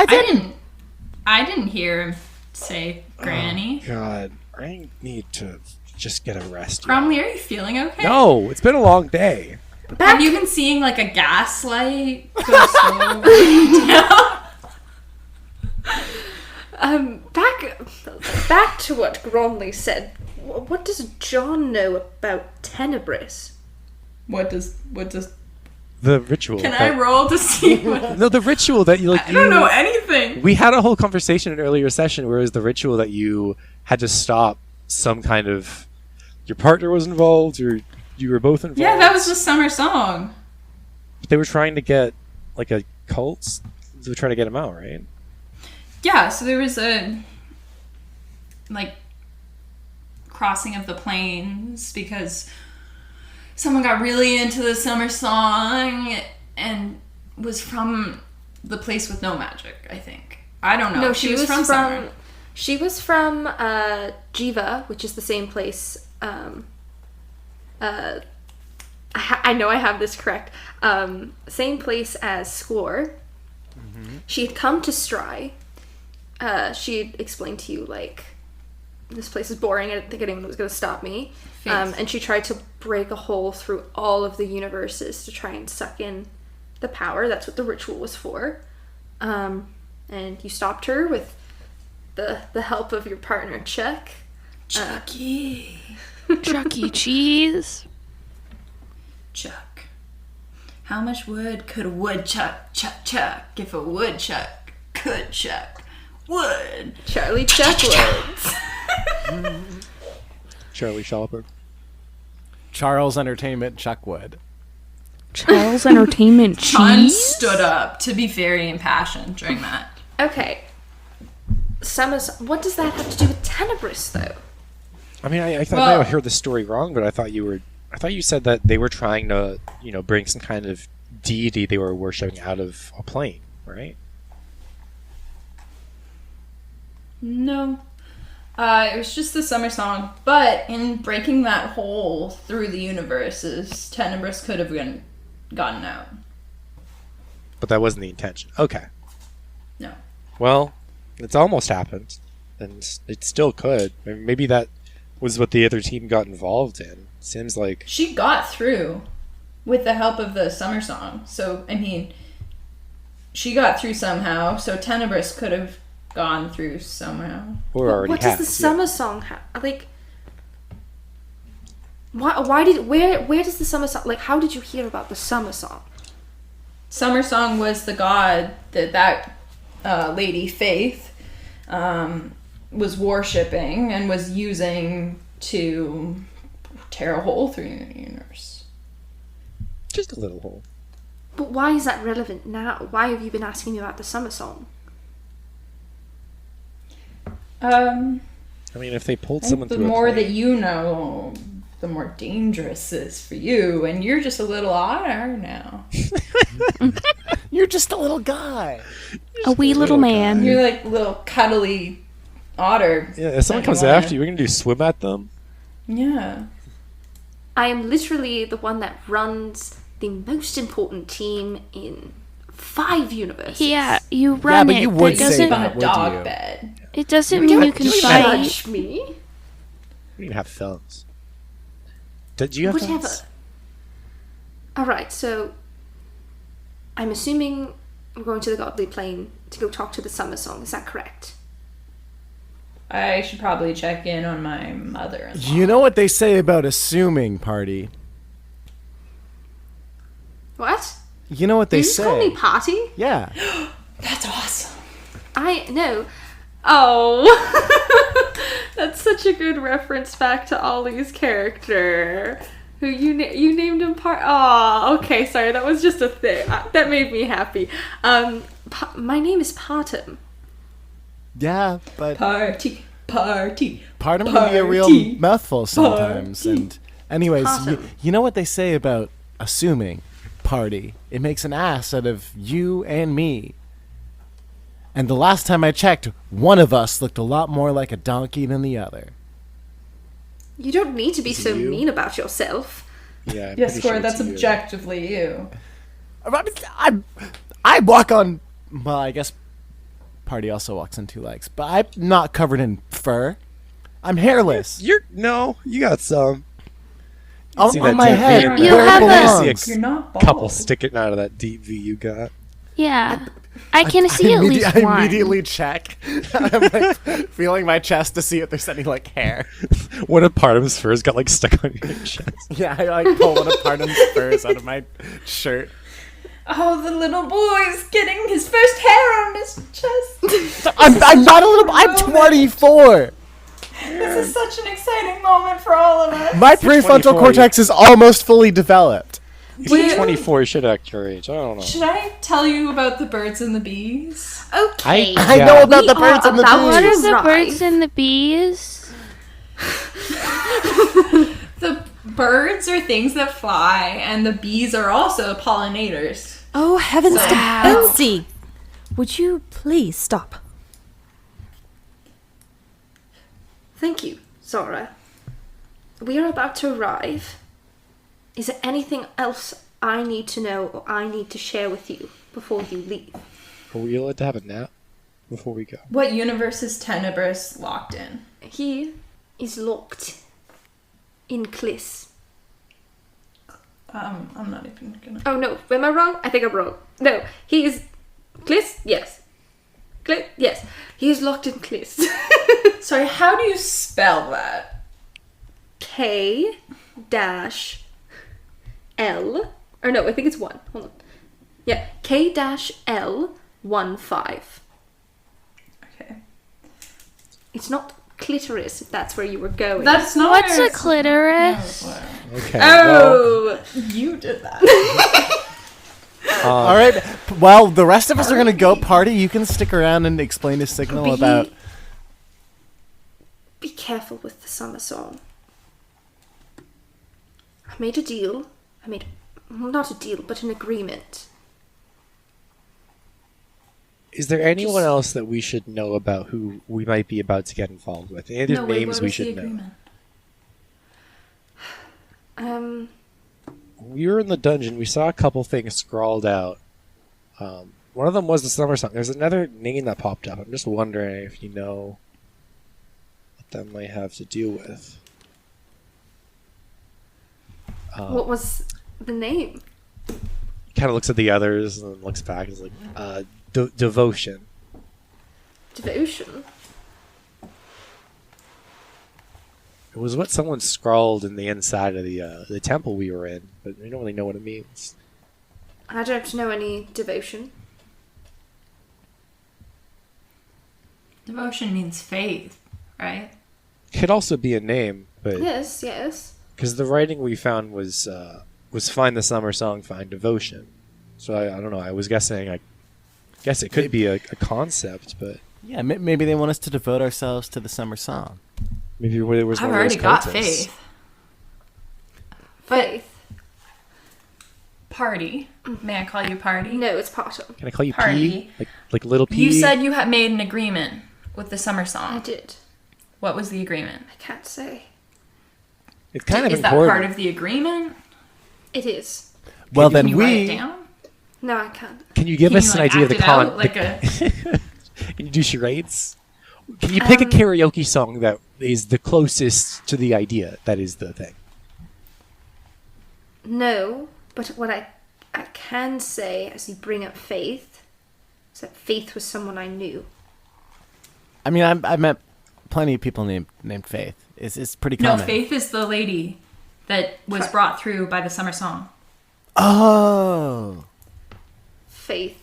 I didn't hear him say granny. God, I need to just get a rest. Cromley, are you feeling okay? No, it's been a long day. Have you been seeing like a gaslight go slowly down? Back to what Gromley said. What does John know about Tenebris? What does The ritual. Can I roll to see what? No, the ritual that you like. I don't know anything. We had a whole conversation in an earlier session where it was the ritual that you had to stop some kind of. Your partner was involved, or you were both involved. Yeah, that was the summer song. But they were trying to get like a cult. They were trying to get him out, right? Yeah, so there was a crossing of the plains because someone got really into the summer song and was from the place with no magic, I think. I don't know. No, she was from somewhere. She was from Jiva, which is the same place. I know I have this correct. Same place as Score. Mm-hmm. She had come to Stry. She had explained to you, this place is boring. I didn't think anyone was going to stop me. And she tried to break a hole through all of the universes to try and suck in the power. That's what the ritual was for. And you stopped her with the help of your partner, Chuck. Chucky. Chuck E. Cheese. Chuck. How much wood could a woodchuck chuck if a woodchuck could chuck wood? Charlie Chuckwoods. Charlie Shopper. Charles Entertainment, Chuckwood. Charles Entertainment John Cheese. stood up to be very impassioned during that. Okay. What does that have to do with Tenebris, though? I mean, I thought I heard the story wrong, but I thought you said that they were trying to, bring some kind of deity they were worshipping out of a plane, right? No. It was just the summer song. But in breaking that hole through the universes, Tenebris could have gotten out. But that wasn't the intention. Okay. No. Well, it's almost happened, and it still could. I mean, maybe that was what the other team got involved in. Seems like She got through with the help of the summer song. So, I mean, she got through somehow, so Tenebris could have gone through somehow. or already What does the summer song have? Where does the summer song, how did you hear about the summer song? Summer Song was the god that lady Faith was worshipping and was using to tear a hole through the universe. Just a little hole. But why is that relevant now? Why have you been asking me about the summer song? I mean, if they pulled someone the through more a plane, that you know, the more dangerous it is for you, and you're just a little otter now. You're just a little guy. A wee little man. You're like little cuddly otter. Yeah, if someone that comes wanna- after you, we're gonna do swim at them. Yeah. I am literally the one that runs the most important team in 5 universes. Yeah, you run but it. you would That say doesn't, Sleep on that, a would dog you? bed. it doesn't mean you can Don't fight. judge me. We can have thumbs. Did you have Whatever. thumbs? Alright, so I'm assuming we're going to the Godly Plane to go talk to the Summer Song. Is that correct? I should probably check in on my mother-in-law. You know what they say about assuming, Party? What? You know what they You just call me say? Party? Yeah. That's awesome. I know. Oh, that's such a good reference back to Ollie's character, who you named him Oh, okay. Sorry, that was just a thing that made me happy. My name is Partum. Yeah, but Party. Partum can be a real Party. mouthful sometimes. Party. And anyways, Partum. you know what they say about assuming, Party? It makes an ass out of you and me. And the last time I checked, one of us looked a lot more like a donkey than the other. You don't need to be Is it so you? mean about yourself. Yeah. I'm Yes, pretty sure Cora, it's that's you. objectively you. I walk on. Well, I guess Party also walks on 2 legs, but I'm not covered in fur. I'm hairless. You got some. On, see on that my deep head, V in where there. You it have a- belongs. You're not bald. Couple sticking out of that deep V you got. Yeah. I can see at least I one. immediately check. I'm like feeling my chest to see if there's any like hair. What a part of his fur's got like stuck on your chest. Yeah, I like pull one of Partum's furs out of my shirt. Oh, the little boy's getting his first hair on his chest. I'm not a little. I'm 24. This is such an exciting moment for all of us. My prefrontal 24. cortex is almost fully developed. He's 24. You should act your age. I don't know. Should I tell you about the birds and the bees? Okay. I Yeah. know about We the birds are and the about What bees. are the Right. birds and the bees? The birds are things that fly, and the bees are also pollinators. Oh, heavens to Wow. Betsy! Would you please stop? Thank you, Zora. We are about to arrive. Is there anything else I need to know or I need to share with you before you leave? Are we allowed to have a nap before we go? What universe is Tenebris locked in? He is locked in Kliss. I'm not even gonna. Oh no, am I wrong? I think I'm wrong. No, he is Kliss? Yes. Kliss? Yes. He is locked in Kliss. Sorry, how do you spell that? K dash L. Or no, I think it's 1. Hold on. Yeah, K dash L 15. Okay. It's not clitoris, if that's where you were going. That's not. What's where a it's- clitoris? Oh, wow. Okay. Well, Oh! You did that. All right. Well, the rest of us are gonna go party. You can stick around and explain his signal about. Be careful with the summer song. I made a deal. Not a deal, but an agreement. is there anyone else that we should know about who we might be about to get involved with? Any other names we should know? We were in the dungeon. We saw a couple things scrawled out. One of them was the summer song. There's another name that popped up. I'm just wondering if you know what that might have to do with. What was the name? Kind of looks at the others and then looks back and is like, devotion. Devotion. It was what someone scrawled in the inside of the temple we were in, but we don't really know what it means. I don't know any devotion. Devotion means faith, right? Could also be a name, but Yes, yes. because the writing we found was find the summer song, find devotion. So I don't know. I was guessing. I guess it could be a concept, but Yeah, maybe they want us to devote ourselves to the summer song. maybe there was I've one of those already got cultists. faith. Faith. Party. May I call you Party? No, it's Potter. Can I call you Party. P? Like little P? You said you had made an agreement with the summer I song. did. What was the agreement? I can't say. It's kind of Is that important. part of the agreement? It is. Well, Can then you write it we. down? No, I can't. Can you give Can us you, an like, idea of the act it out con? like a- Can you do charades? Can you pick a karaoke song that is the closest to the idea that is the thing? No, but what I can say as you bring up Faith is that Faith was someone I knew. I mean, I met plenty of people named Faith. It's pretty No, common. Faith is the lady that was brought through by the summer song. Oh. Faith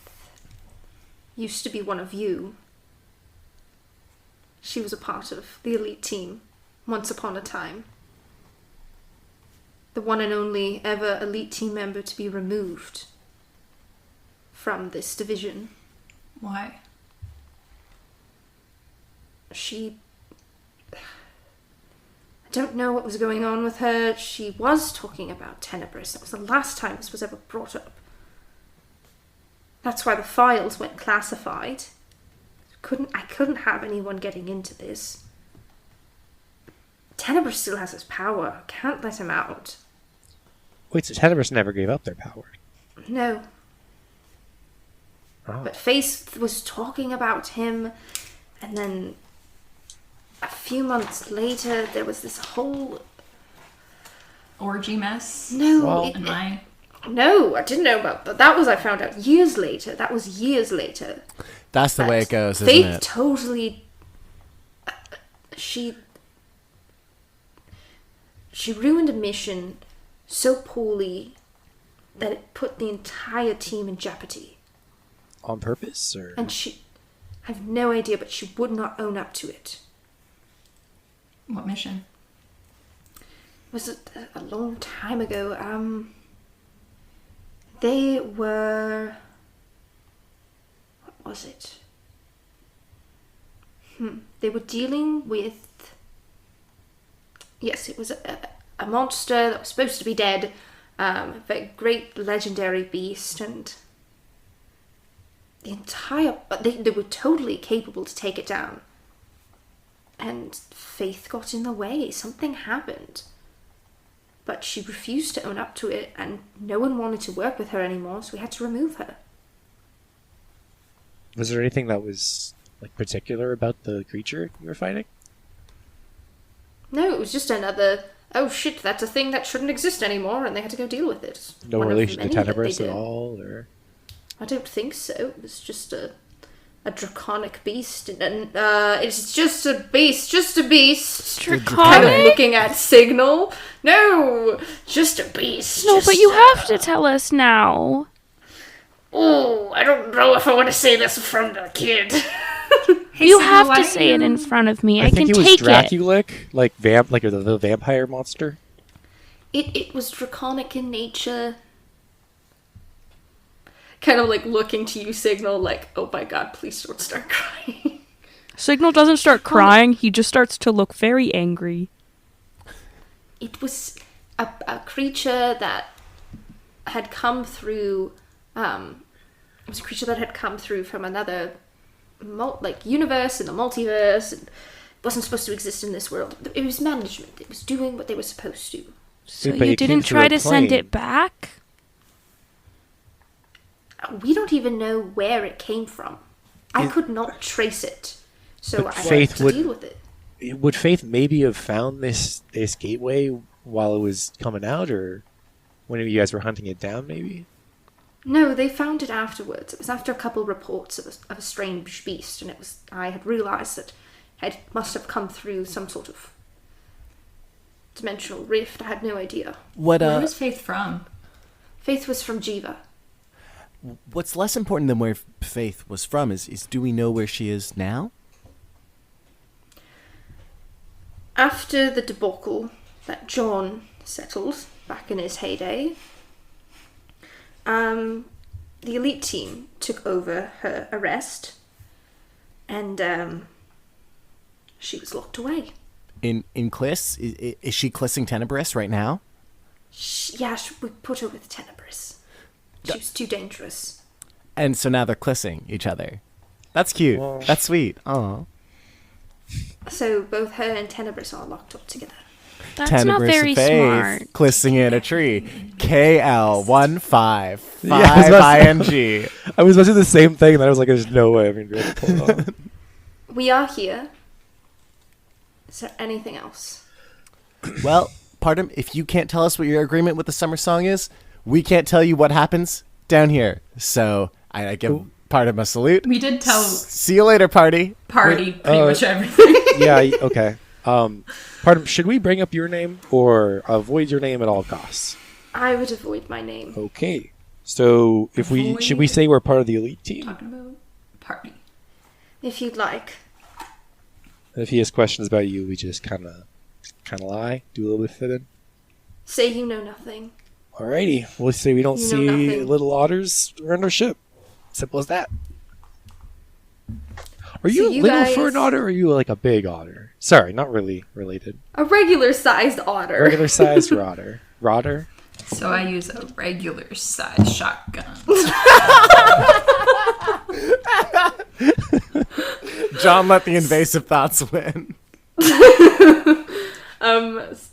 used to be one of you. She was a part of the elite team once upon a time. The one and only ever elite team member to be removed from this division. Why? I don't know what was going on with her. She was talking about Tenebris. That was the last time this was ever brought up. That's why the files went classified. I couldn't have anyone getting into this. Tenebris still has his power. Can't let him out. Wait, so Tenebris never gave up their power. No. Oh. But Faith was talking about him, and then a few months later, there was this whole... Orgy mess? No, Well- Am I? no, I didn't know about that. That was, I found out years later. That was years later. That's the way But it goes, isn't Faith it? totally... She ruined a mission so poorly that it put the entire team in jeopardy. On purpose, or And I have no idea, but she would not own up to it. What mission? Was it a long time ago? They were... What was it? They were dealing with... Yes, it was a monster that was supposed to be dead. A very great legendary beast, and... the entire... They were totally capable to take it down. And Faith got in the way. Something happened. But she refused to own up to it, and no one wanted to work with her anymore, so we had to remove her. was there anything that was like particular about the creature you were fighting? No, it was just another, oh shit, that's a thing that shouldn't exist anymore, and they had to go deal with it. No One of relation to many that they Tenebris at did. all, or I don't think so. It was just a draconic beast, and it's just a beast, kind of Draconic? looking at Signal. No, just a beast. No, just, but you have to tell us now. Oh, I don't know if I want to say this in front of the kid. Hey, You Signal, have why to don't say it you- in front of me. I think can it was take it. Draculic, like the vampire monster. It was draconic in nature. Kind of like looking to you, Signal, like, oh my god, please don't start crying. Signal doesn't start crying. He just starts to look very angry. It was a creature that had come through. It was a creature that had come through from another, universe in the multiverse. And wasn't supposed to exist in this world. It was management. It was doing what they were supposed to. So But you it came didn't through try a to send plane. it back? We don't even know where it came from. I It- could not trace it, so But I Faith had to would- deal with it. Would Faith maybe have found this gateway while it was coming out, or when you guys were hunting it down, maybe? No, they found it afterwards. It was after a couple reports of a strange beast, and I had realised that it must have come through some sort of dimensional rift. I had no idea. What Where was Faith from? Faith was from Jiva. What's less important than where Faith was from is do we know where she is now? After the debacle that John settled back in his heyday, the elite team took over her arrest, and she was locked away. In Kliss? Is she Klissing Tenebris right now? we put her with Tenebris. She was too dangerous. And so now they're kissing each other. That's cute. Well. That's sweet. Aw. So both her and Tenebris are locked up together. That's not Tenebris very faith, smart. Kissing in a tree. KL15. Yeah, I was about to- ING. I was about to do the same thing, and I was like, "There's no way I'm gonna be able to pull it off." We are here. Is there anything else? Well, pardon, if you can't tell us what your agreement with the summer song is, we can't tell you what happens down here. So I give Pardon a salute. We did tell See you later, party. Party pretty much everything. Yeah. Okay. Pardon. Should we bring up your name or avoid your name at all costs? I would avoid my name. Okay. So if we should we say we're part of the elite team? Talking about party. If you'd like. And if he has questions about you, we just kind of lie, do a little bit of fit in. Say you know nothing. Alrighty. We'll say we don't You know see nothing. little otters around our ship. Simple as that. Are you So a you little guys- for an otter or are you like a big otter? Sorry, not really related. A regular-sized otter. Regular sized otter. Rotter? So I use a regular size shotgun. John let the invasive thoughts win.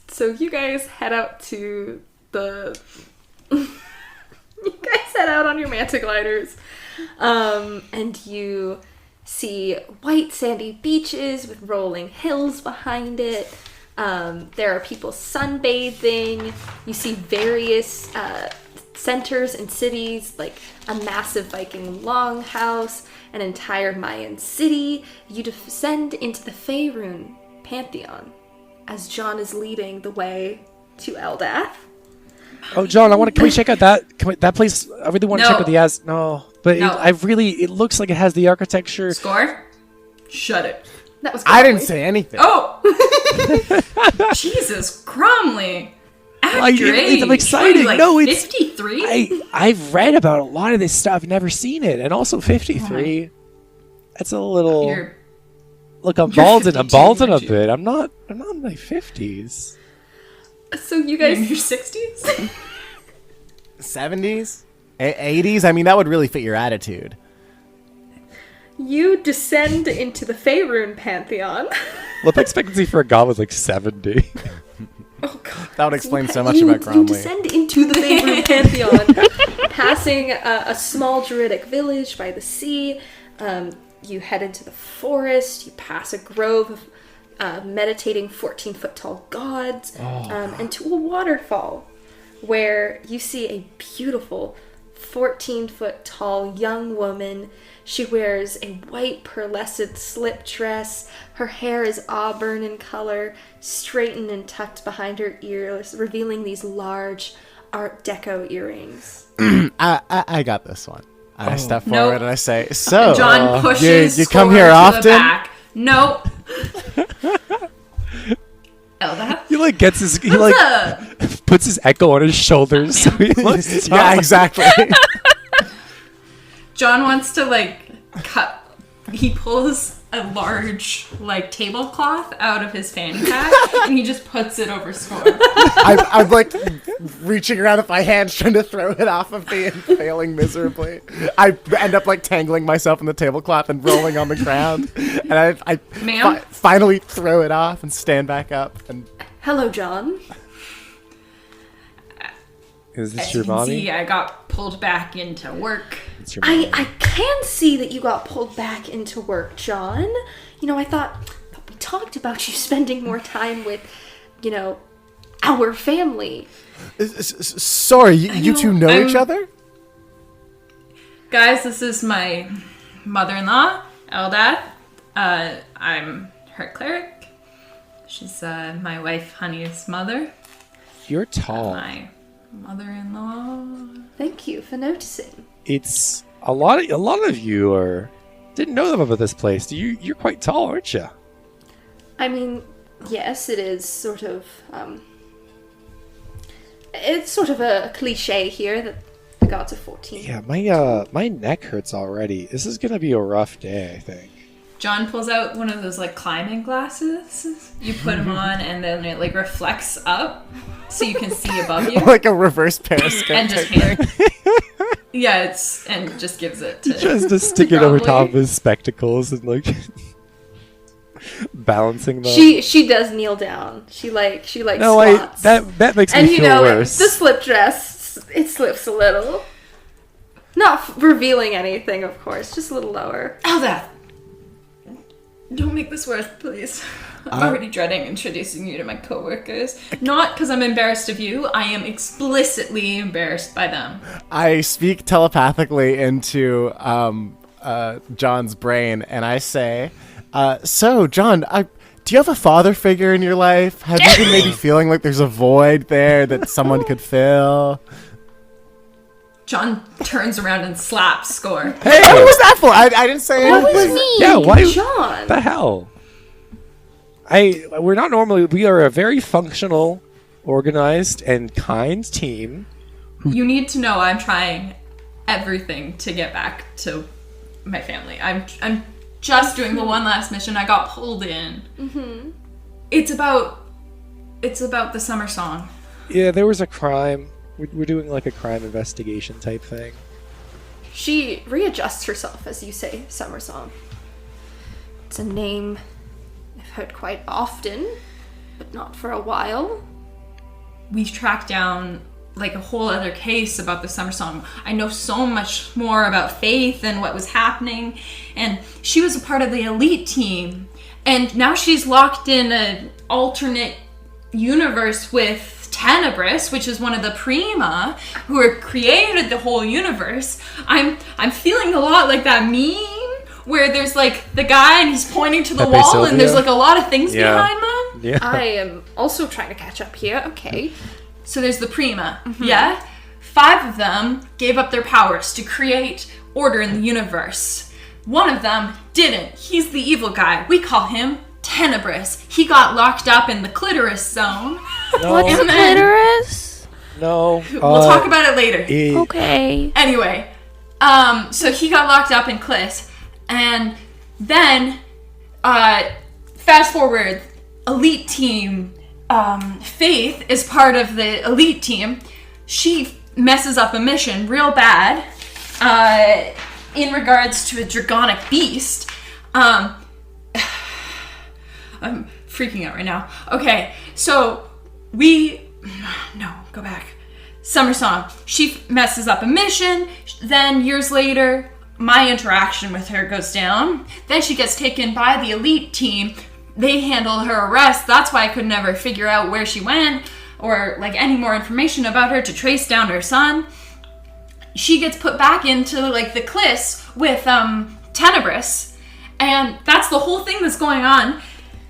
So you guys head out to the... you guys head out on your manta gliders. And you see white sandy beaches with rolling hills behind it. There are people sunbathing. You see various centers and cities, like a massive Viking longhouse, an entire Mayan city. You descend into the Faerun Pantheon as John is leading the way to Eldath. Oh, John, can we check out that place? I really want to check No. out the No, but No. it looks like it has the architecture. Score? Shut it. That was I didn't Cromley. say anything. Oh! Jesus, Cromley. At Like, your it's age. exciting. What are you, No, it's- 53? I've read about a lot of this stuff, never seen it, and also 53. That's a little. You're Look, I'm you're balding. 52, I'm balding a aren't you? bit. I'm not in my 50s. So you in guys... your 60s? 70s? 80s? I mean, that would really fit your attitude. You descend into the Faerun Pantheon. Life expectancy for a god was like 70. Oh god. That would explain so much you, about You Cromley. descend into the Faerun Pantheon, passing a small druidic village by the sea. You head into the forest. You pass a grove of meditating 14-foot tall gods, and to a waterfall where you see a beautiful 14-foot tall young woman. She wears a white pearlescent slip dress. Her hair is auburn in color, straightened and tucked behind her ears, revealing these large Art Deco earrings. I got this one. And I step forward Nope. and I say, so, John pushes you come Score here to often? The back. Nope. Elda? He like gets his What's puts his echo on his shoulders. So he looks Yeah, tall. exactly. John wants to cut. He pulls a large tablecloth out of his fanny pack and he just puts it over Score. I'm like reaching around with my hands trying to throw it off of me and failing miserably. I end up tangling myself in the tablecloth and rolling on the ground. And I Ma'am? finally throw it off and stand back up. And Hello, John. Is this As your you can mommy? see, I got pulled back into work. It's your mommy. I can see that you got pulled back into work, John. I thought we talked about you spending more time with, our family. sorry, you two know each other? Guys, this is my mother-in-law, Eldath. I'm her cleric. She's my wife, Honey's mother. You're tall. My mother-in-law. Thank you for noticing. It's a lot of you didn't know them about this place. You're quite tall, aren't you? I mean, yes, it is sort of, it's sort of a cliche here that the gods are 14. Yeah, my neck hurts already. This is gonna be a rough day, I think. John pulls out one of those climbing glasses. You put them on and then it reflects up. so you can see above you. Like a reverse periscope. And just type hand, thing. yeah, and just gives it to. Just to stick it over Probably. top of his spectacles and like balancing them. She does kneel down. She like no, squats. that makes and me you feel know worse. the slip dress, it slips a little. Not revealing anything, of course, just a little lower. Eldath, don't make this worse, please. I'm already dreading introducing you to my coworkers. Not because I'm embarrassed of you. I am explicitly embarrassed by them. I speak telepathically into John's brain, and I say, "So, John, do you have a father figure in your life? Have you been maybe feeling like there's a void there that someone could fill?" John turns around and slaps Score. Hey, what was that for? I didn't say What anything. was me? Yeah, why- John? the hell? We're not normally. We are a very functional, organized, and kind team. You need to know I'm trying everything to get back to my family. I'm just doing the one last mission I got pulled in. Mm-hmm. It's about the summer song. Yeah, there was a crime. We're doing like a crime investigation type thing. She readjusts herself as you say Summer Song. It's a name I've heard quite often, but not for a while. We've tracked down like a whole other case about the summer song. I know so much more about Faith and what was happening, and she was a part of the elite team, and now she's locked in an alternate universe with Tenebris, which is one of the Prima who created the whole universe. I'm feeling a lot like that meme where there's like the guy and he's pointing to the Pepe wall Sylvia? and there's like a lot of things Yeah. behind them. Yeah. I am also trying to catch up here. Okay. So there's the Prima, yeah? 5 of them gave up their powers to create order in the universe. One of them didn't. He's the evil guy. We call him Tenebris. He got locked up in the clitoris zone. What's And a then- clitoris? No. We'll talk about it later. Okay. Anyway, so he got locked up in Clis, and then, fast forward, elite team, Faith is part of the elite team. She messes up a mission real bad, in regards to a dragonic beast. I'm freaking out right now. Okay, so go back. Summer Song. She messes up a mission. Then years later, my interaction with her goes down. Then she gets taken by the elite team. They handle her arrest. That's why I could never figure out where she went or like any more information about her to trace down her son. She gets put back into like the Cliss with Tenebris, and that's the whole thing that's going on.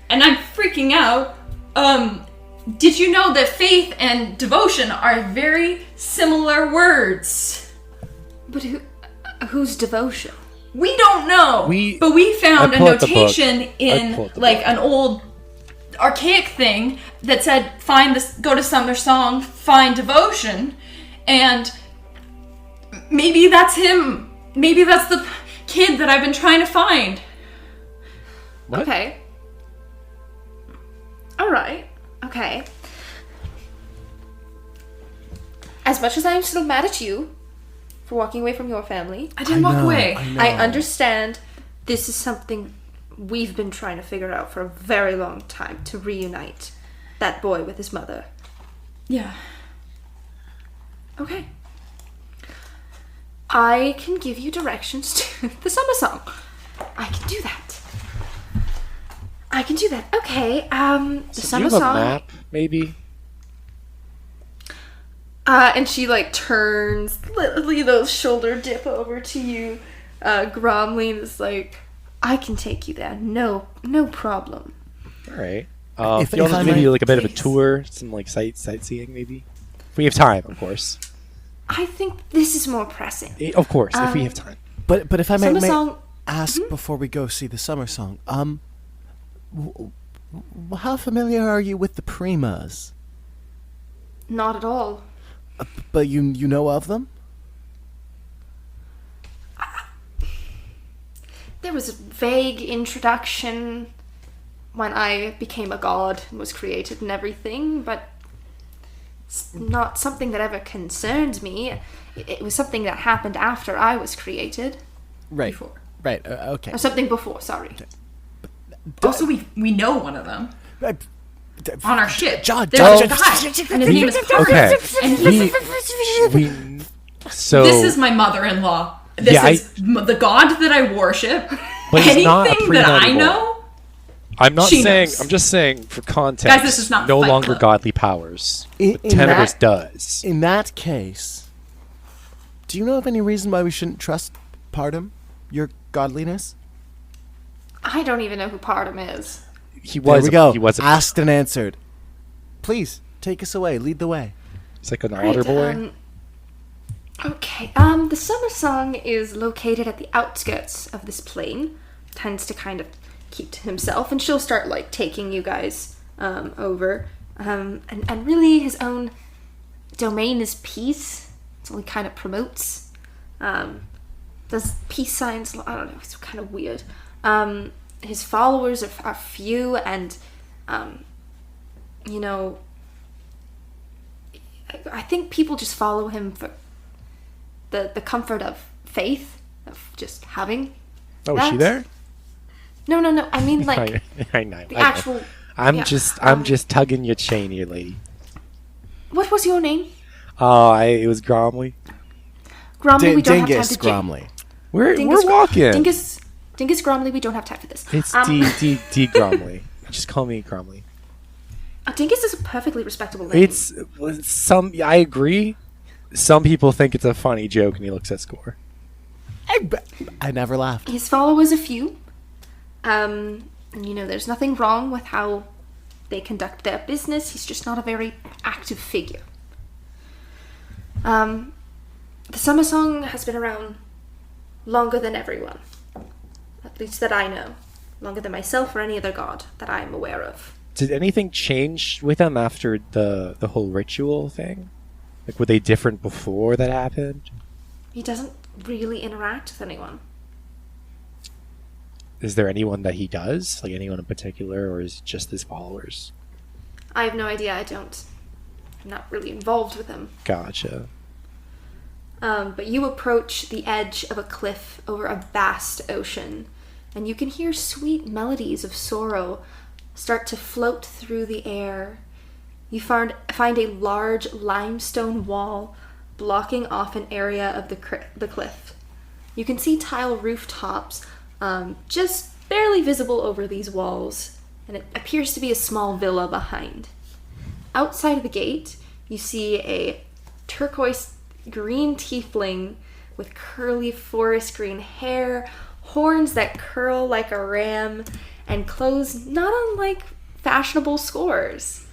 And I'm freaking out. Did you know that faith and devotion are very similar words? But who's devotion? We don't know. But we found I a pulled up the book. notation I in pulled up the like book. an old archaic thing that said go to Summer Song, find devotion, and maybe that's him. Maybe that's the kid that I've been trying to find. What? Okay. Alright. Okay. As much as I'm still mad at you for walking away from your family, I didn't walk away. I understand this is something we've been trying to figure out for a very long time, to reunite that boy with his mother. Yeah. Okay. I can give you directions to the Summer Song. I can do that. Okay, the Do Summer you have a Song. map, maybe? And she like turns, literally those shoulder dip over to you, Gromley, and is like, I can take you there. No problem. All right. If you want I maybe might- like a bit of a Please. tour, some like sightseeing, maybe. If we have time, of course. I think this is more pressing. Of course, if we have time. But if I may, Summer Song. ask before we go see the summer song, how familiar are you with the Primas? Not at all. But you know of them? There was a vague introduction when I became a god and was created and everything, but It's not something that ever concerned me. It was something that happened after I was created. Right. Before. Right. Okay. Or something before, sorry. Also, we know one of them on our ship. John, There's John, a guy, and his name is Pardon. Okay. And So this is my mother-in-law. This Yeah, is the god that I worship. But he's not a Anything that I pre-notable. know, I'm not she saying. knows. I'm just saying for context. Guys, this is not no Fight longer Club. godly powers. In- But in Tenebrous that- does. In that case, do you know of any reason why we shouldn't trust Pardum, your godliness? I don't even know who Pardum is. He There was. we go. He was. Asked and answered. Please take us away. Lead the way. It's like an Right, altar boy. Okay, the Summer Song is located at the outskirts of this plane. Tends to kind of keep to himself, and she'll start, like, taking you guys over. And really, his own domain is peace. It's all he kind of promotes. Does peace signs, I don't know, it's kind of weird. His followers are few, and, you know, I think people just follow him for the comfort of faith, of just having. Oh, is she that. there? No. I mean, like, I know. the I know. actual. I'm yeah, just tugging your chain here, lady. What was your name? It was Gromley. Gromley, we don't have time Dingus to Gromley. We're Dingus, walking. Dingus Gromley, we don't have time for this. It's D Gromley. Just call me Gromley. Dingus is a perfectly respectable name. It's some. I agree. Some people think it's a funny joke, and he looks at score. I never laughed. His followers are few. And, you know, there's nothing wrong with how they conduct their business. He's just not a very active figure. The Summer Song has been around longer than everyone. At least that I know. Longer than myself or any other god that I'm aware of. Did anything change with them after the whole ritual thing? Like, were they different before that happened? He doesn't really interact with anyone. Is there anyone that he does? Like, anyone in particular, or is it just his followers? I have no idea. I'm not really involved with him. Gotcha. But you approach the edge of a cliff over a vast ocean, and you can hear sweet melodies of sorrow start to float through the air. You find a large limestone wall blocking off an area of the cliff. You can see tile rooftops just barely visible over these walls, and it appears to be a small villa behind. Outside of the gate, you see a turquoise green tiefling with curly forest green hair, horns that curl like a ram, and clothes not unlike fashionable scores.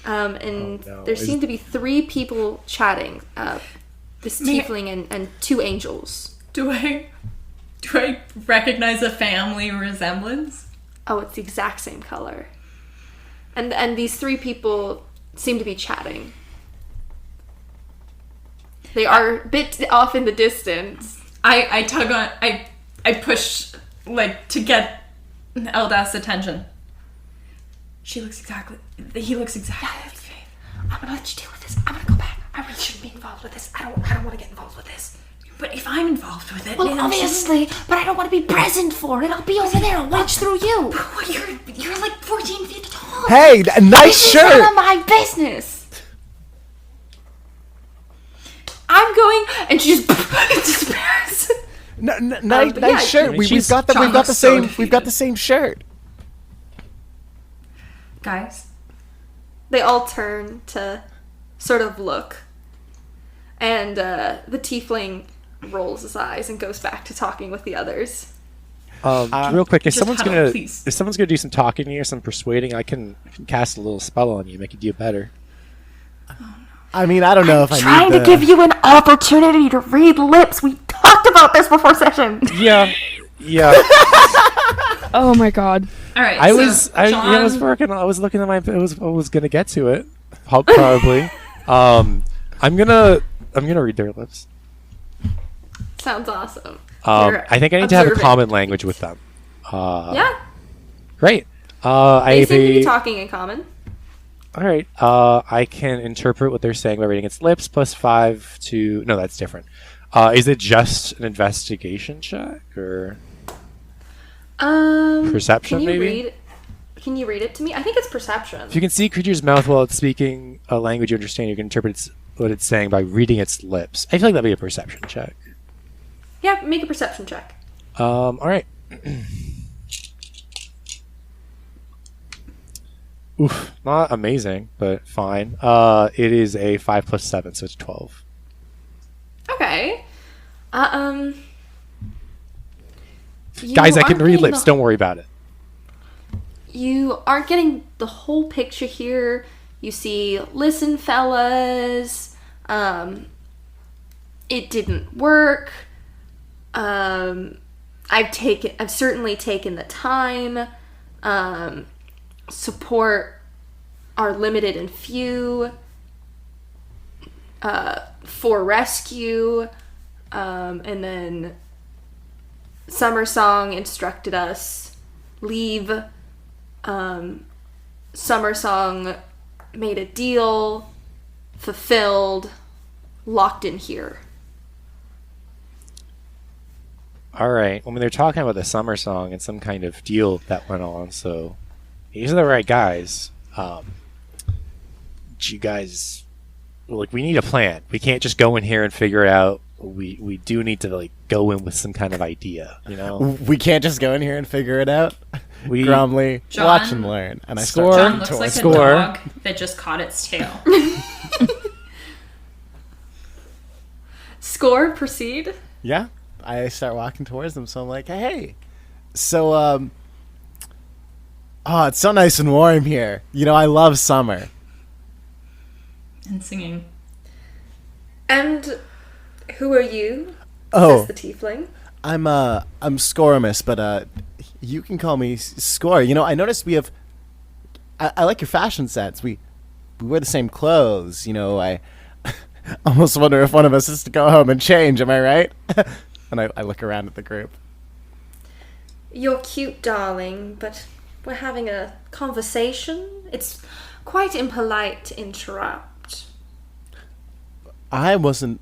And Oh, no. there seem to be 3 people chatting. This tiefling and 2 angels. do I recognize a family resemblance? Oh, it's the exact same color. And these 3 people seem to be chatting. They are a bit off in the distance. I tug on. I push like to get Eldast's attention. He looks exactly like Faith. I'm gonna let you deal with this. I'm gonna go back. I really shouldn't be involved with this. I don't want to get involved with this. But if I'm involved with it, Well, then obviously, but I don't want to be present for it. I'll be over there. I'll watch through you. you're like 14 feet tall. Hey, nice This is none shirt. of my business. I'm going, and she just disappears. Nice but yeah, shirt. I mean, We've she's- got the John looks so we've got the defeated. same shirt. Guys, They all turn to sort of look, and the tiefling rolls his eyes and goes back to talking with the others. Real quick, if just someone's huddle, gonna please. do some talking to you, some persuading, I can cast a little spell on you, make you do better. I mean, I don't know if I Trying need to give you an opportunity to read lips. We talked about this before session. Yeah. Oh my god. all right. I so was John, working. I was looking at my. I was gonna get to it. Probably. I'm gonna read their lips. Sounds awesome. You're I think I need to have a observing. common language with them. Yeah, Great. they I seem to be pay. talking in common. All right. I can interpret what they're saying by reading its lips. Plus 5 to. No, that's different. Is it just an investigation check or perception? Can you maybe. read? Can you read it to me? I think it's perception. If you can see a creature's mouth while it's speaking a language you understand, you can interpret what it's saying by reading its lips. I feel like that'd be a perception check. Yeah, make a perception check. All right. Oof, not amazing, but fine. It is a 5 plus 7, so it's 12. Okay. Guys, I can aren't read getting lips. Don't worry about it. You aren't getting the whole picture here. You see, listen, fellas. It didn't work. I've certainly taken the time. Support are limited and few. For rescue. And then Summer Song instructed us leave. Summer Song made a deal, fulfilled, locked in here. All right. Well, I mean, they're talking about the summer song and some kind of deal that went on, so these are the right guys. You guys, like, we need a plan. We can't just go in here and figure it out. We do need to, like, go in with some kind of idea, you know? We can't just go in here and figure it out. We Gromley, John- watch and learn. And I Score. start John walking looks like towards a Score. dog that just caught its tail. Score, proceed. Yeah, I start walking towards them. So I'm like, hey, so oh, it's so nice and warm here. You know, I love summer. And singing. And who are you? Oh, Says the tiefling. I'm Scoramus, but you can call me Score. You know, I noticed we have. I like your fashion sense. We wear the same clothes. You know, I almost wonder if one of us is to go home and change. Am I right? And I look around at the group. You're cute, darling, but we're having a conversation. It's quite impolite to interrupt. I wasn't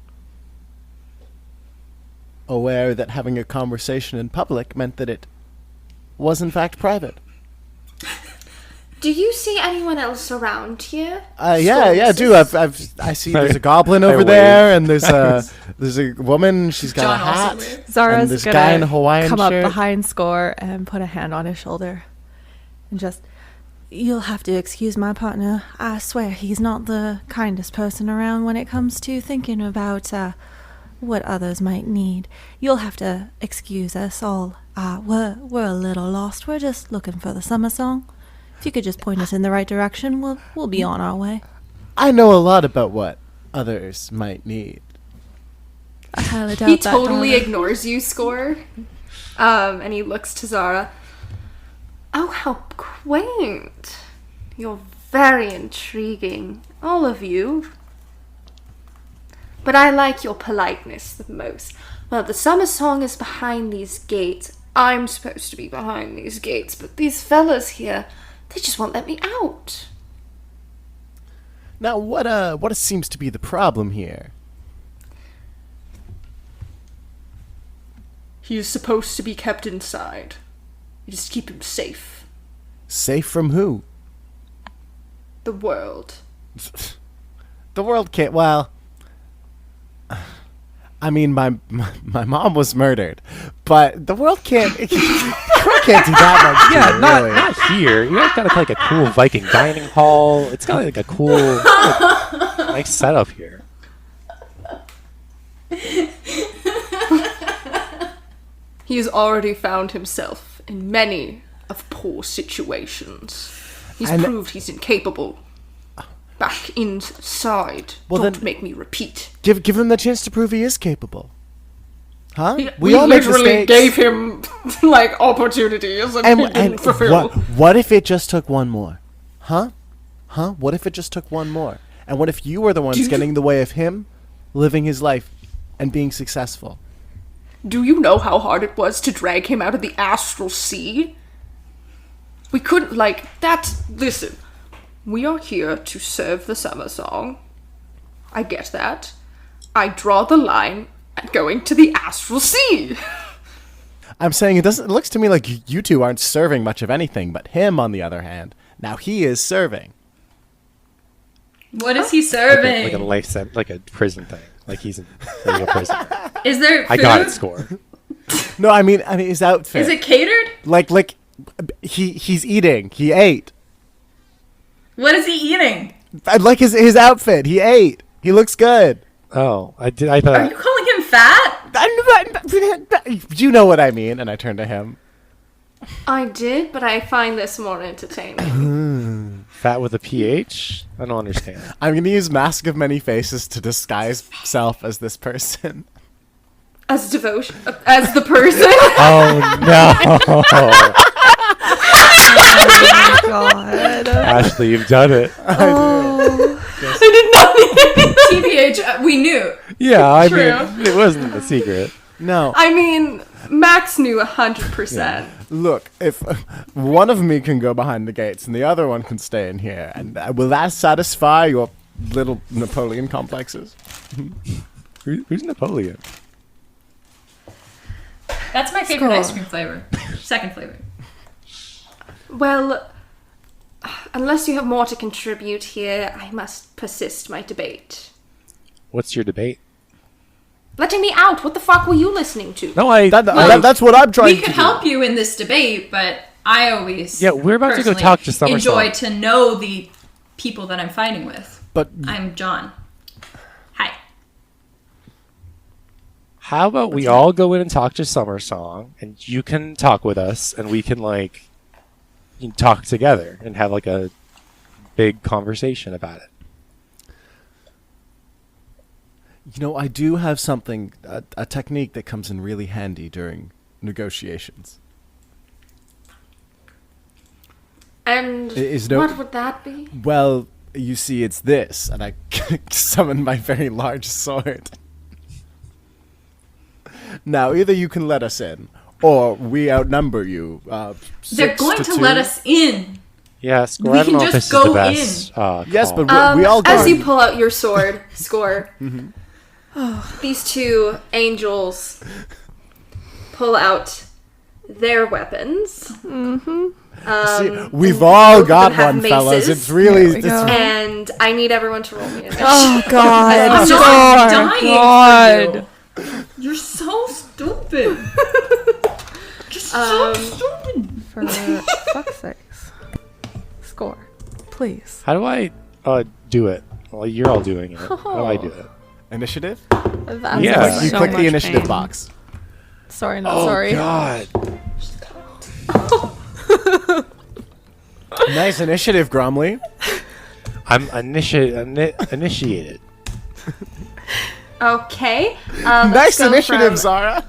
aware that having a conversation in public meant that it was in fact private. Do you see anyone else around here? Yeah, I do. I see there's a goblin I over wave. there, and there's a woman. She's got John a also hat. waves. And Zara's this gonna guy in a Hawaiian come shirt. up behind Score and put a hand on his shoulder and just, you'll have to excuse my partner. I swear he's not the kindest person around when it comes to thinking about what others might need. You'll have to excuse us all. We're a little lost. We're just looking for the summer song. If you could just point us in the right direction, we'll be on our way. I know a lot about what others might need. I highly doubt He that, totally darling. ignores you, Score. And he looks to Zara. Oh, how quaint. You're very intriguing, all of you. But I like your politeness the most. Well, the summer song is behind these gates. I'm supposed to be behind these gates, but these fellas here, they just won't let me out. Now, what seems to be the problem here? He is supposed to be kept inside. You just keep him safe. Safe from who? The world. The world can't. Well, I mean, my mom was murdered, but the world can't. The world can't do that much. Yeah, to it, not really. not here. You guys got like a cool Viking dining hall. It's got like a cool, nice setup here. He has already found himself in many of poor situations. He's And- proved he's incapable. Back inside. Well, Don't then- make me repeat. Give him the chance to prove he is capable. Huh? We all make literally mistakes. gave him like opportunities and, he didn't fulfill. what if it just took one more? Huh? What if it just took one more? And what if you were the ones getting in the way of him living his life and being successful? Do you know how hard it was to drag him out of the astral sea? We couldn't, listen. we are here to serve the summer song. I get that. I draw the line at going to the astral sea. I'm saying it looks to me like you two aren't serving much of anything, but him, on the other hand, now he is serving. What is he serving? Like a life sentence, like a prison thing. Like he's in a real prison. Is there food? I got it, score. No, I mean his outfit. Is it catered? Like he's eating. He ate. What is he eating? I like his outfit. He ate. He looks good. Oh, I Are thought. you calling him fat? You know what I mean. And I turn to him. I did, but I find this more entertaining. Fat with a PH? I don't understand. I'm going to use Mask of Many Faces to disguise self as this person. As devotion, as the person. Oh no, Oh my god. Ashley, you've done it. I did not mean it. TBH, we knew. Yeah, I True. mean, it wasn't a secret. No. I mean, Max knew 100%. Look, if one of me can go behind the gates and the other one can stay in here, and will that satisfy your little Napoleon complexes? Who's Napoleon? That's my favorite ice cream flavor. Second flavor. Well, unless you have more to contribute here, I must persist my debate. What's your debate? Letting me out. What the fuck were you listening to? No, That's what I'm trying We to could do. help you in this debate, but I always Yeah, we're about to go personally talk to Summer enjoy Song. to know the people that I'm fighting with. But I'm John. Hi. How about we all go in and talk to Summer Song, and you can talk with us, and we can you can talk together and have like a big conversation about it. you know, I do have something, a technique that comes in really handy during negotiations. And Is no- what would that be? Well, you see, it's this, and I summon my very large sword. Now, either you can let us in, or we outnumber you. They're going to let us in. Yeah, Score, We I don't can know if just this is the go best. Yes, call. but we all go. As you pull out your sword, Score, these two angels pull out their weapons. See, we've all both of got them have one, fellas. maces. It's really. There we go. And I need everyone to roll me a Oh god. I'm Score. not dying God. for you. You're so stupid. Just so stupid. For fuck's sakes. Score. Please. How do I do it? Well, you're all doing it. How do I do it? Initiative? That's Yeah. You so click the much initiative pain. box. Sorry, not sorry. God. Nice initiative, Gromley. I'm initiated. Okay. Nice Let's go initiative, from Zara.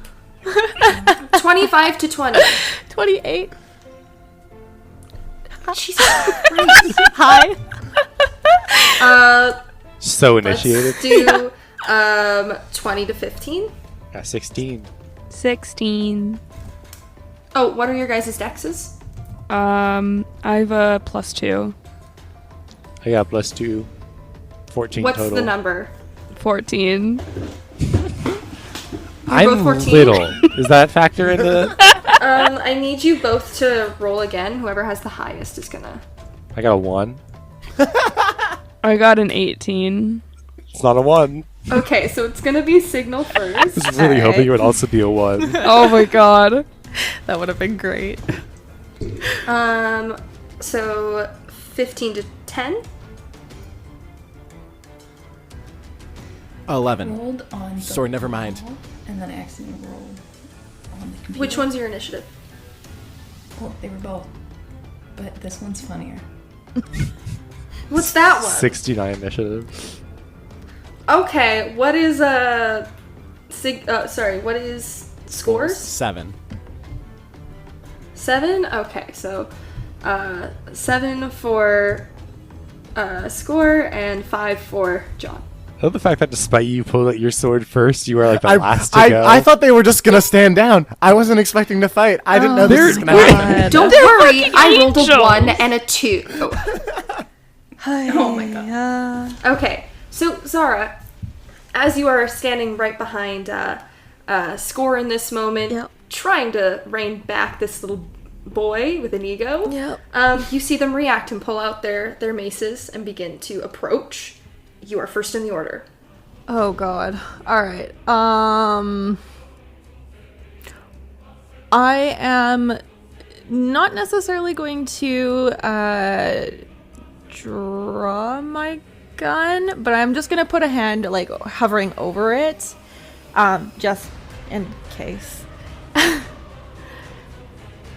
25 to 20. 28. Jesus Christ. Hi. So initiated. Let's do 20 to 15. Got 16. 16. Oh, what are your guys' dexes? I have a +2. I got +2. 14 What's total. the number? 14. I'm both 14? little. Does that factor into? I need you both to roll again. Whoever has the highest is gonna. I got a 1. I got an 18. It's not a 1. Okay, so it's gonna be Signal I first. was really hoping it would also be a 1. Oh my god. That would have been great. So 15 to 10. 11. Rolled on the Sorry, never mind. wall, and then I accidentally rolled on the computer. Which one's your initiative? Oh, they were both. But this one's funnier. What's that one? 69 initiative. Okay, what is what is scores? 7. 7? Okay, so 7 for Score and 5 for John. I love the fact that despite you pulled out your sword first, you are like the last to go. I thought they were just gonna stand down. I wasn't expecting to fight. I didn't know this was gonna happen. Don't worry, I rolled a angels. 1 and a 2. Oh my god. Okay, so Zara, as you are standing right behind Score in this moment, Yep. trying to rein back this little boy with an ego, Yep. you see them react and pull out their maces and begin to approach. You are first in the order. Oh god. All right. I am not necessarily going to draw my gun, but I'm just gonna put a hand like hovering over it, just in case.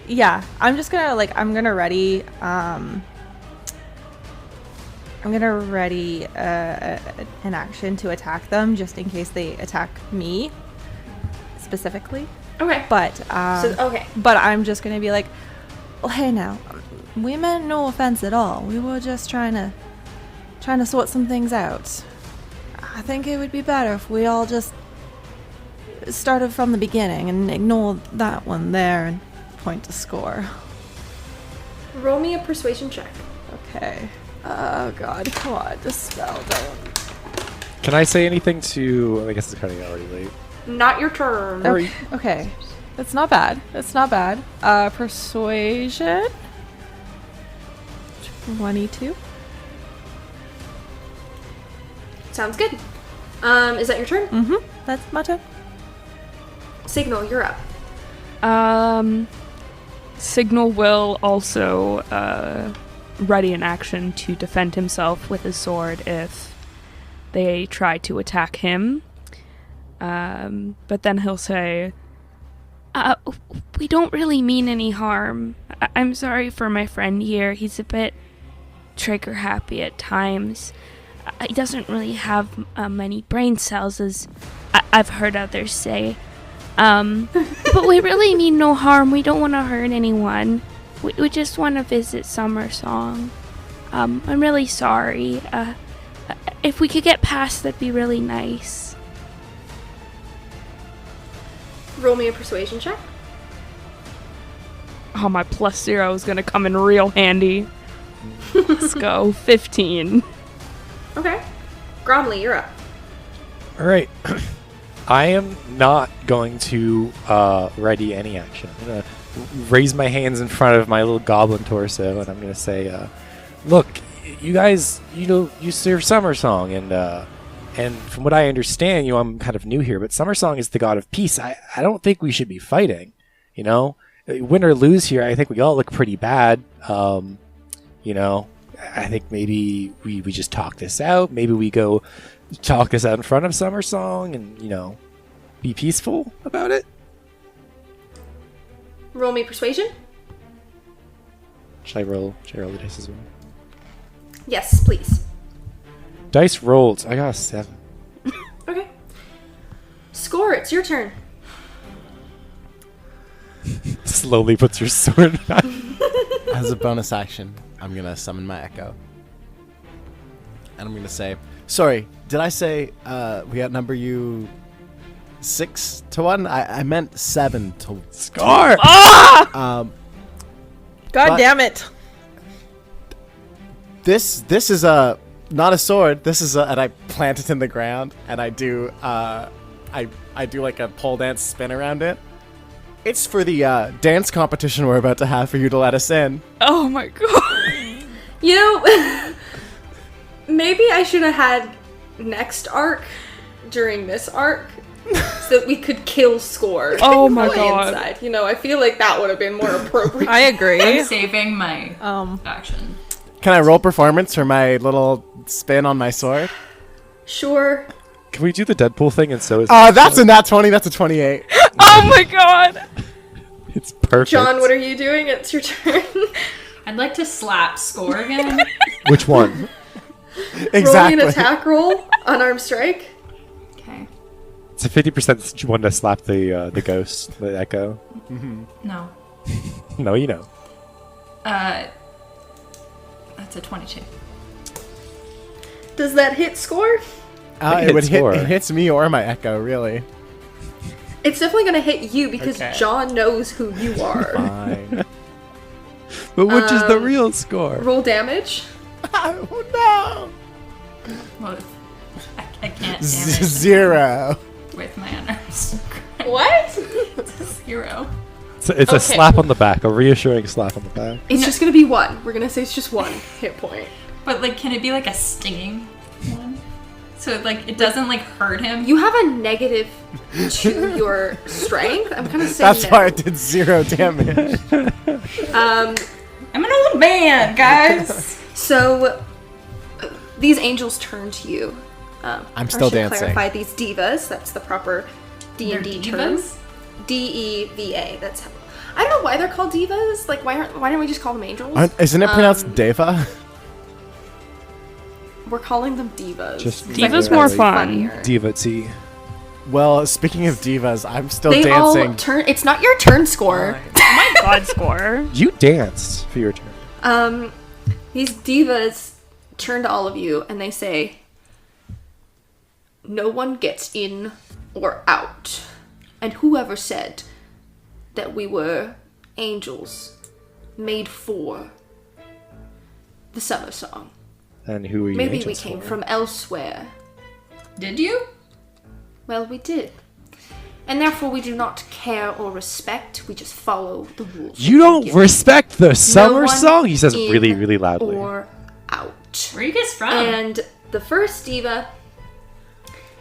Yeah, I'm just gonna I'm gonna ready an action to attack them just in case they attack me specifically. Okay. But Okay. but I'm just gonna be like, well, hey now, we meant no offense at all. We were just trying to sort some things out. I think it would be better if we all just started from the beginning and ignore that one there and point to Score. Roll me a persuasion check. Okay. Oh god, come on, dispel don't. Can I say anything to? I guess it's kind of already late. Not your turn. Okay. That's not bad. That's not bad. Persuasion. 22. Sounds good. Is that your turn? Mm-hmm. That's my turn. Signal, you're up. Signal will also ready an action to defend himself with his sword if they try to attack him. But then he'll say, We don't really mean any harm. I'm sorry for my friend here. He's a bit trigger happy at times. He doesn't really have many brain cells, as I've heard others say. But we really mean no harm. We don't want to hurt anyone. We just want to visit Summer Song. I'm really sorry. If we could get past, that'd be really nice. Roll me a persuasion check. oh, my +0 is going to come in real handy. Let's go. 15. Okay. Gromley, you're up. All right. I am not going to ready any action. I'm going to raise my hands in front of my little goblin torso, and I'm going to say, look, you guys, you serve Summer Song, and from what I understand, I'm kind of new here, but Summer Song is the god of peace. I don't think we should be fighting, Win or lose here, I think we all look pretty bad. I think maybe we just talk this out. Maybe we go talk this out in front of Summer Song and, be peaceful about it. Roll me persuasion. Should I roll the dice as well? Yes, please. Dice rolled. I got a 7. Okay. Score, it's your turn. Slowly puts her sword on. As a bonus action, I'm going to summon my Echo. And I'm going to say, sorry, did I say we outnumber you 6-1? I meant 7 to Score! God But- damn it. This is not a sword. This is and I plant it in the ground, and I do I do like a pole dance spin around it. It's for the dance competition we're about to have for you to let us in. Oh my god. Maybe I should have had next arc during this arc so that we could kill Score. Oh my on the god. inside. I feel like that would have been more appropriate. I agree. I'm saving my Um, action. Can I roll performance for my little spin on my sword? Sure. Can we do the Deadpool thing and so is That's a nat 20. That's a 28. Oh my god. It's perfect. John, what are you doing? It's your turn. I'd like to slap Score again. Which one? Exactly. Rolling an attack roll, unarmed strike. Okay. It's a 50% one to slap the ghost, the Echo. No. No, you know. That's a 22. Does that hit Score? It would hit. Score. It hits me or my Echo, really. It's definitely going to hit you because Okay. John knows who you are. Fine. But which is the real score? Roll damage. Oh Well, I can't no! damage 0. with my unarmed. What? It's a 0. So it's Okay. a slap on the back, a reassuring slap on the back. It's just gonna be 1. We're gonna say it's just 1 hit point. But like, can it be like a stinging one? So like, it doesn't like hurt him. You have a negative to your strength. I'm kind of saying That's no. why it did 0 damage. Um, I'm an old man, guys. so these angels turn to you. I'm still I should dancing. Clarify these divas. That's the proper They're D&D term. divas? D-E-V-A. That's how. I don't know why they're called divas. Like, why don't we just call them angels? Isn't it pronounced Deva? We're calling them divas. Just Because I Diva's think more that's fun. funnier. Diva T. Well, speaking of divas, I'm still They dancing. all turn. It's not your turn score. My God, score. You danced for your turn. These divas turn to all of you and they say, "No one gets in or out." And whoever said that we were angels made for the summer song. And who are you? Maybe we angels came for? from elsewhere. Did you? Well, we did. And therefore we do not care or respect. We just follow the rules. You that we don't give. respect the No summer one song? He says it in really, really loudly. Or out. Where are you guys from? And the first diva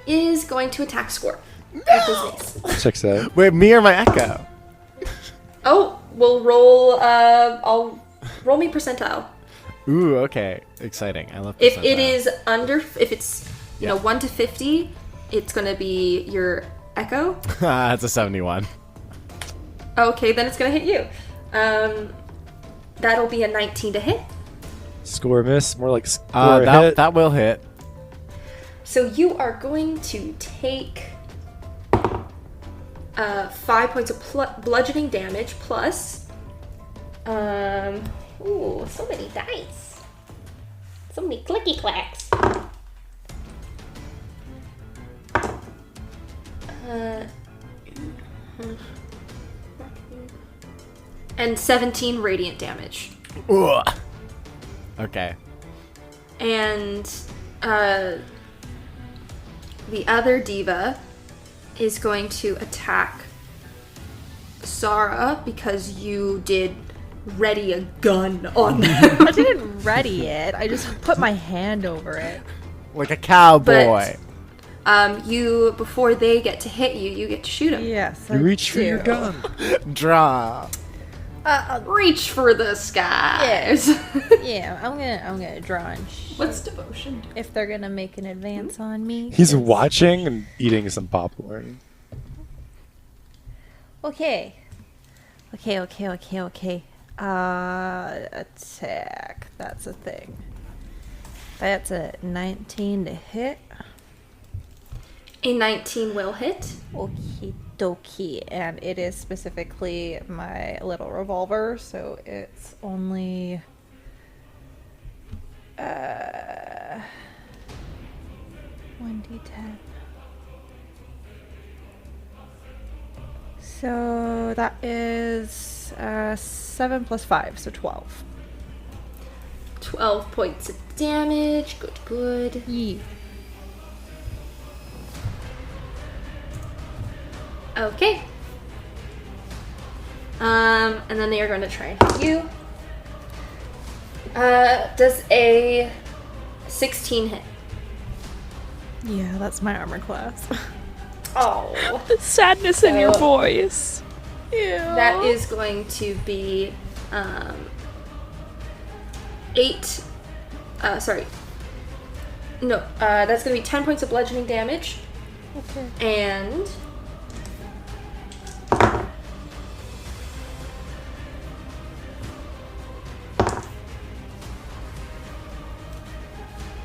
is going to attack Score. No! Check that. Wait, me or my echo? Oh, we'll roll. I'll roll me percentile. Ooh, okay. Exciting. I love If percentile. it is under, if it's you know Yeah. 1 to 50, it's gonna be your echo. That's a 71. Okay, then it's gonna hit you. That'll be a 19 to hit. Score miss, more like score That, hit. that will hit. So you are going to take 5 points of bludgeoning damage plus. Ooh, so many dice. So many clicky clacks. And 17 radiant damage. Ooh. Okay. And the other diva is going to attack Zara because you did ready a gun on them. I didn't ready it. I just put my hand over it. Like a cowboy. You before they get to hit you, you get to shoot them. Yes. You reach for your gun. Draw. Reach for the skies. Yeah, I'm gonna draw and What's devotion? if they're gonna make an advance on me. He's 'cause- watching and eating some popcorn. Okay. Okay. Attack. That's a thing. That's a 19 to hit. A 19 will hit. Okie dokie. And it is specifically my little revolver, so it's only 1d10. So that is 7 plus 5, so 12. 12 points of damage. Good. Yeah. Okay. And then they are going to try and hit you. Does a 16 hit? Yeah, that's my armor class. Oh. The sadness in your voice. Yeah. That is going to be 8. Sorry. No, that's going to be 10 points of bludgeoning damage. Okay. And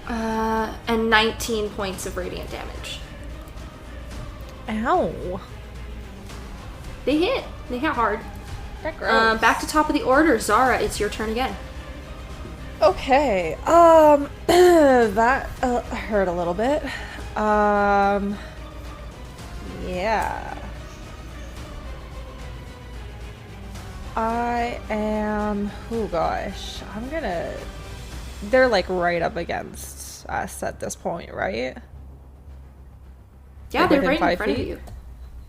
and 19 points of radiant damage. Ow. They hit. They hit hard. That gross. Back to top of the order. Zara, it's your turn again. Okay. That hurt a little bit. Yeah. I am. Oh gosh. I'm gonna they're like right up against us at this point, right? Yeah, Like they're within right in 5 front of feet? you.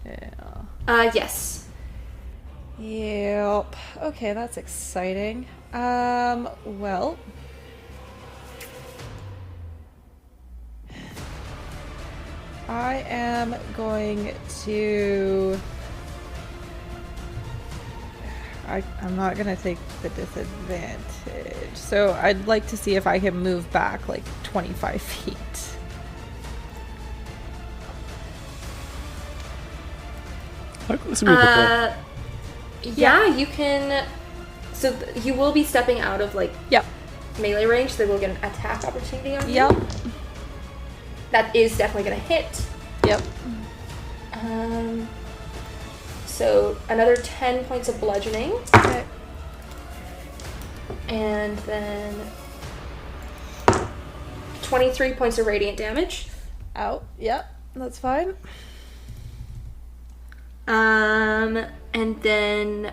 Yeah. Yes. Yep. Okay, that's exciting. Well. I am going to... I'm not going to take the disadvantage. So I'd like to see if I can move back like 25 feet. How close are we to the point? Yeah, you can. So you will be stepping out of like Yep. melee range. So they will get an attack opportunity on you. Yep. That is definitely going to hit. Yep. So another 10 points of bludgeoning. Okay. And then 23 points of radiant damage. Out. Yep. That's fine. And then,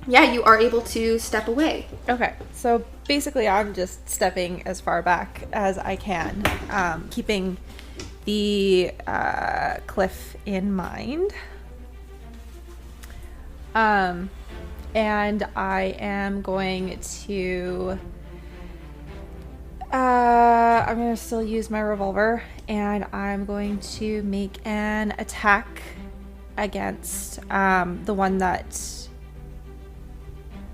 yeah, you are able to step away. Okay, so basically I'm just stepping as far back as I can, keeping the cliff in mind. And I am going to... I'm going to still use my revolver, and I'm going to make an attack against the one that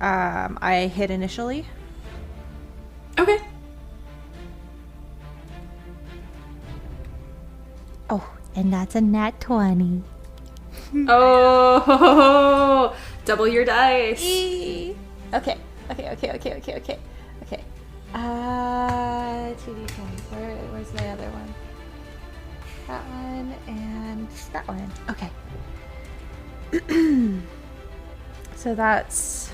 I hit initially. Okay. Oh, and that's a nat 20. Oh, double your dice. Okay. Okay. 2d20. Where's the other one? That one and that one. Okay. So that's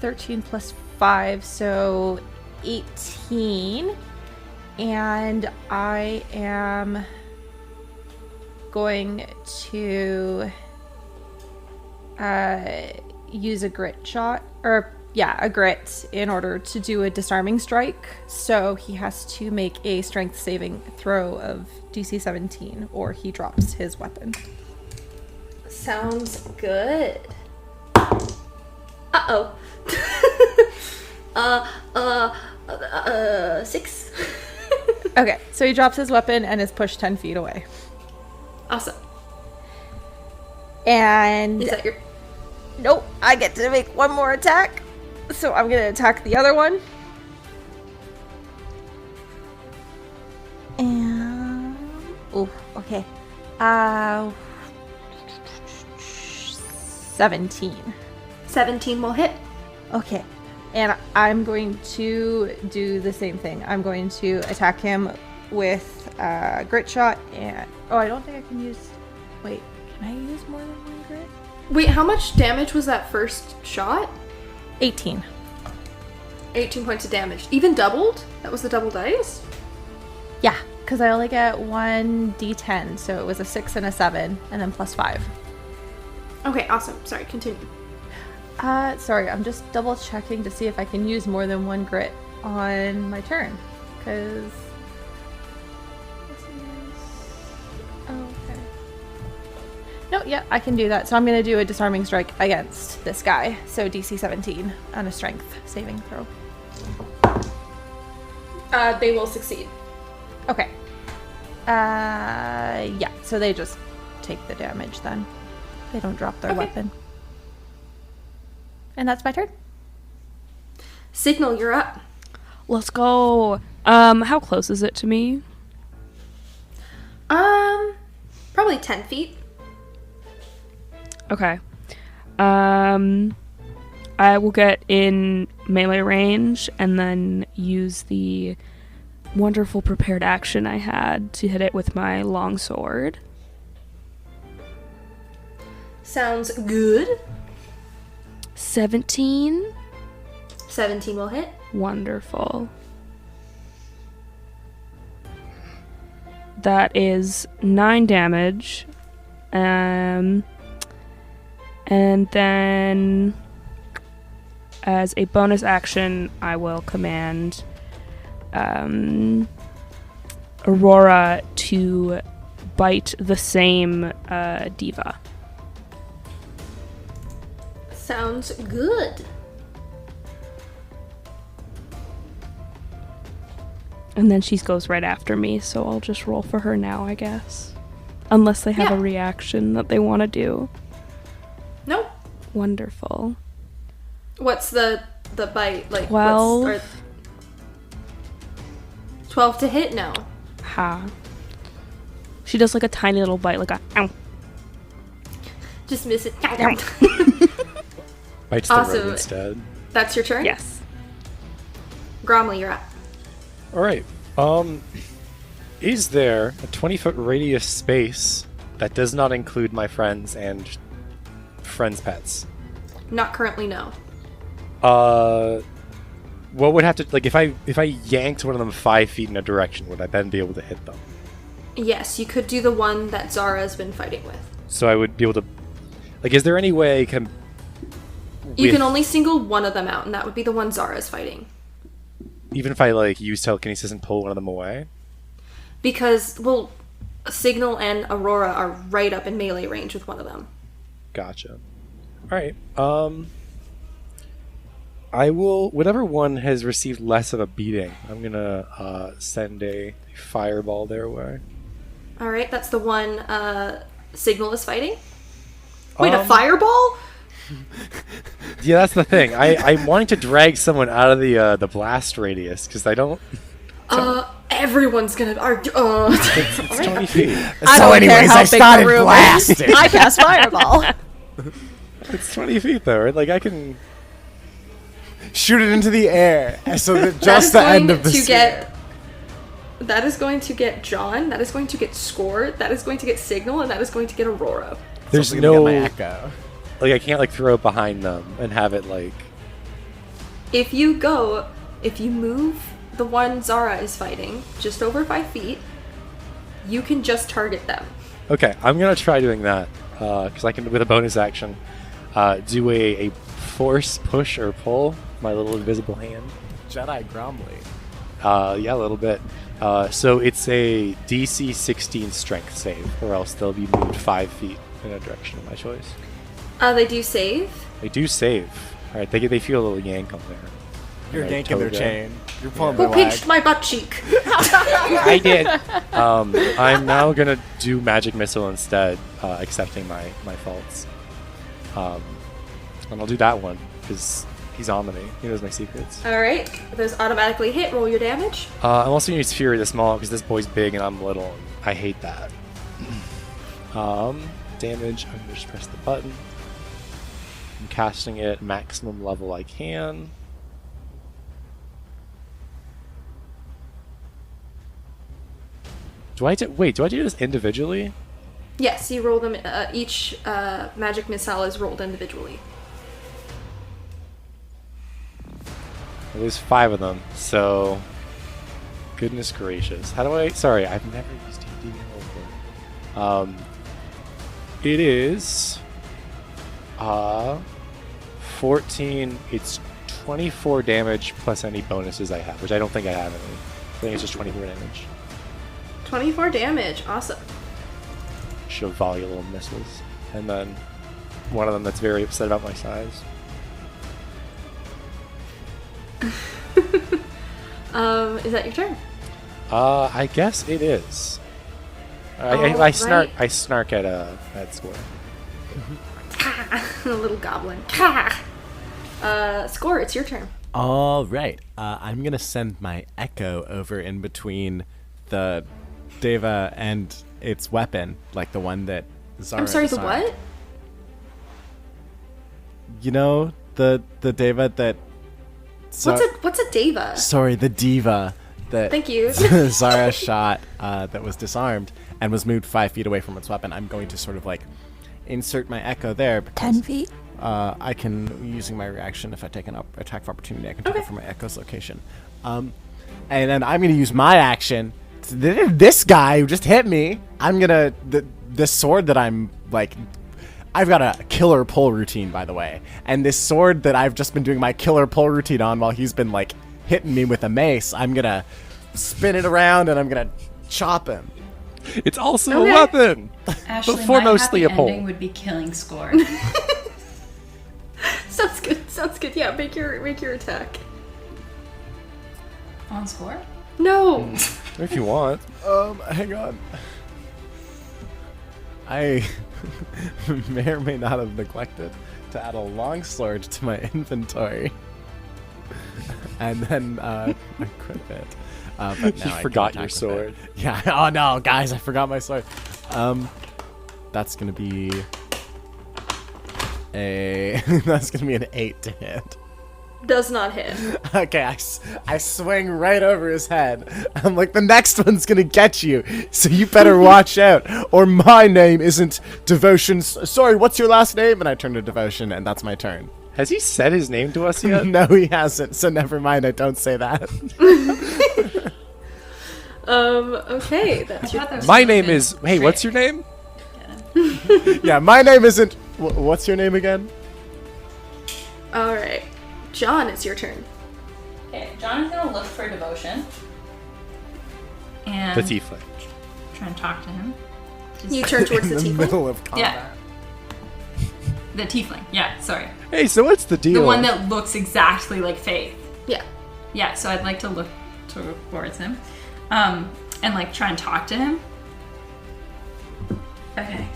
13 plus 5, so 18. And I am going to use a grit shot, or a grit, in order to do a disarming strike. So he has to make a strength saving throw of DC 17 or he drops his weapon. Sounds good. Uh-oh. 6. Okay, so he drops his weapon and is pushed 10 feet away. Awesome. And Is that your... nope, I get to make one more attack. So I'm gonna attack the other one. And okay. 17. 17 will hit. Okay. And I'm going to do the same thing. I'm going to attack him with grit shot and I don't think I can use... Wait, can I use more than one grit? Wait, how much damage was that first shot? 18. 18 points of damage. Even doubled? That was the double dice? Yeah, because I only get 1d10, so it was a 6 and a 7, and then plus 5. Okay, awesome. Sorry, continue. Sorry, I'm just double checking to see if I can use more than one grit on my turn, because... okay. No, yeah, I can do that. So I'm going to do a disarming strike against this guy. So DC 17 on a strength saving throw. They will succeed. Okay. Yeah, so they just take the damage then. They don't drop their weapon. And that's my turn. Signal, you're up. Let's go. How close is it to me? Probably 10 feet. Okay. I will get in melee range and then use the wonderful prepared action I had to hit it with my longsword. Sounds good. 17. 17 will hit. Wonderful. That is 9 damage. And then as a bonus action, I will command Aurora to bite the same diva. Sounds good. And then she goes right after me, so I'll just roll for her now, I guess. Unless they have a reaction that they want to do. Nope. Wonderful. What's the bite? Like 12. 12 to hit? No. Ha. She does like a tiny little bite, like a ow. Just miss it. Bites Awesome. the road instead. That's your turn? Yes. Gromley, you're up. All right. Is there a 20-foot radius space that does not include my friends and friends' pets? Not currently, no. What would have to, like, if I yanked one of them 5 feet in a direction, would I then be able to hit them? Yes, you could do the one that Zara's been fighting with. So I would be able to, like, is there any way You can only single one of them out, and that would be the one Zara's fighting. even if I, like, use telekinesis and pull one of them away? Because, well, Signal and Aurora are right up in melee range with one of them. Gotcha. Alright, I will, whatever one has received less of a beating, I'm gonna send a fireball their way. Alright, that's the one Signal is fighting? Wait, a fireball? Yeah, that's the thing. I'm wanting to drag someone out of the blast radius, because I don't... Everyone's gonna... It's 20 feet. I So don't care anyways, how I big the started room is. blasting. I cast fireball. It's 20 feet, though, right? Like, I can... Shoot it into the air. So that That just is the going end of the to sphere. get... That is going to get John, that is going to get Score, that is going to get Signal, and that is going to get Aurora. There's Also gonna no... get my echo. Like, I can't, like, throw it behind them and have it, like... If you move the one Zara is fighting just over 5 feet, you can just target them. Okay, I'm gonna try doing that, because I can, with a bonus action, do a force push or pull, my little invisible hand. Jedi Gromley. Yeah, a little bit. So it's a DC 16 strength save, or else they'll be moved 5 feet in a direction of my choice. They do save. They do save. Alright, they feel a little yank on there. You're Right, yanking their toe chain. You're pulling Who my leg. pinched my butt cheek? I did. I'm now gonna do magic missile instead, accepting my faults. And I'll do that one because he's on to me. He knows my secrets. Alright, those automatically hit. Roll your damage. I'm also gonna use Fury the Small because this boy's big and I'm little. And I hate that. Damage. I'm gonna just press the button. I'm casting it maximum level I can. Do I do this individually? Yes, you roll them. Each magic missile is rolled individually. Well, there's 5 of them, so goodness gracious. How do I? Sorry, I've never used D&D before. It is 14. It's 24 damage plus any bonuses I have, which I don't think I have any. I think it's just 24 damage. 24 damage. Awesome. She'll volley little missiles, and then one of them that's very upset about my size. Is that your turn? I guess it is. I snark at Score. A little goblin. Score, it's your turn. All right. I'm going to send my echo over in between the Deva and its weapon, like the one that Zara I'm sorry, the disarmed. what? You know, the Deva that... What's a Deva? Sorry, the diva that Thank you. Zara shot that was disarmed and was moved 5 feet away from its weapon. I'm going to sort of like insert my echo there. 10 feet. I can, using my reaction, if I take an attack of opportunity, I can take it from my echo's location. And then I'm going to use my action. This guy who just hit me, I'm going to... The sword that I'm, like... I've got a killer pull routine, by the way. And this sword that I've just been doing my killer pull routine on while he's been, like, hitting me with a mace, I'm going to spin it around and I'm going to chop him. It's also a weapon. Ashley, But foremostly my happy a pole. ending would be killing Score. Sounds good. Sounds good. Yeah, make your attack. On Score? No. If you want. Hang on. I may or may not have neglected to add a longsword to my inventory. And then equip it. But now You I forgot can your attack with sword. it. Yeah. Oh no, guys, I forgot my sword. That's gonna be that's gonna be an 8 to hit. Does not hit. Okay, I swing right over his head. I'm like, the next one's gonna get you, so you better watch out, or my name isn't Devotion. Sorry, what's your last name? And I turn to Devotion, and that's my turn. Has he said his name to us yet? No, he hasn't, so never mind, I don't say that. Okay, that's your... My name is... Hey, what's your name? Yeah, my name isn't... What's your name again? Alright. John, it's your turn. Okay, John is gonna look for Devotion. And The tiefling. try and talk to him. You turn towards the In the tiefling. middle of combat. Yeah. The tiefling. Yeah, sorry. Hey, so what's the deal? The one that looks exactly like Faith. Yeah. Yeah, so I'd like to look towards him. And like try and talk to him. Okay.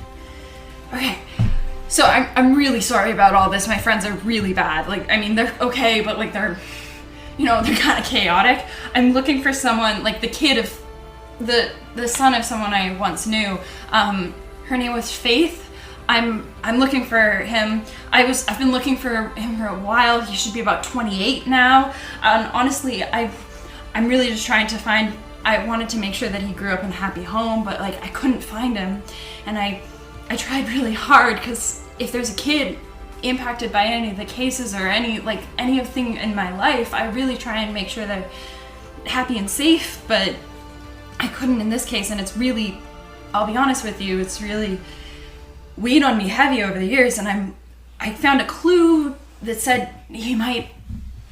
So I'm really sorry about all this. My friends are really bad. Like, I mean, they're okay, but like they're kind of chaotic. I'm looking for someone, like the kid of the son of someone I once knew. Her name was Faith. I'm looking for him. I've been looking for him for a while. He should be about 28 now. And honestly, I'm really just trying to find. I wanted to make sure that he grew up in a happy home, but like I couldn't find him, and I tried really hard because if there's a kid impacted by any of the cases or anything in my life, I really try and make sure they're happy and safe, but I couldn't in this case, and it's really, I'll be honest with you, it's really weighed on me heavy over the years, and I found a clue that said he might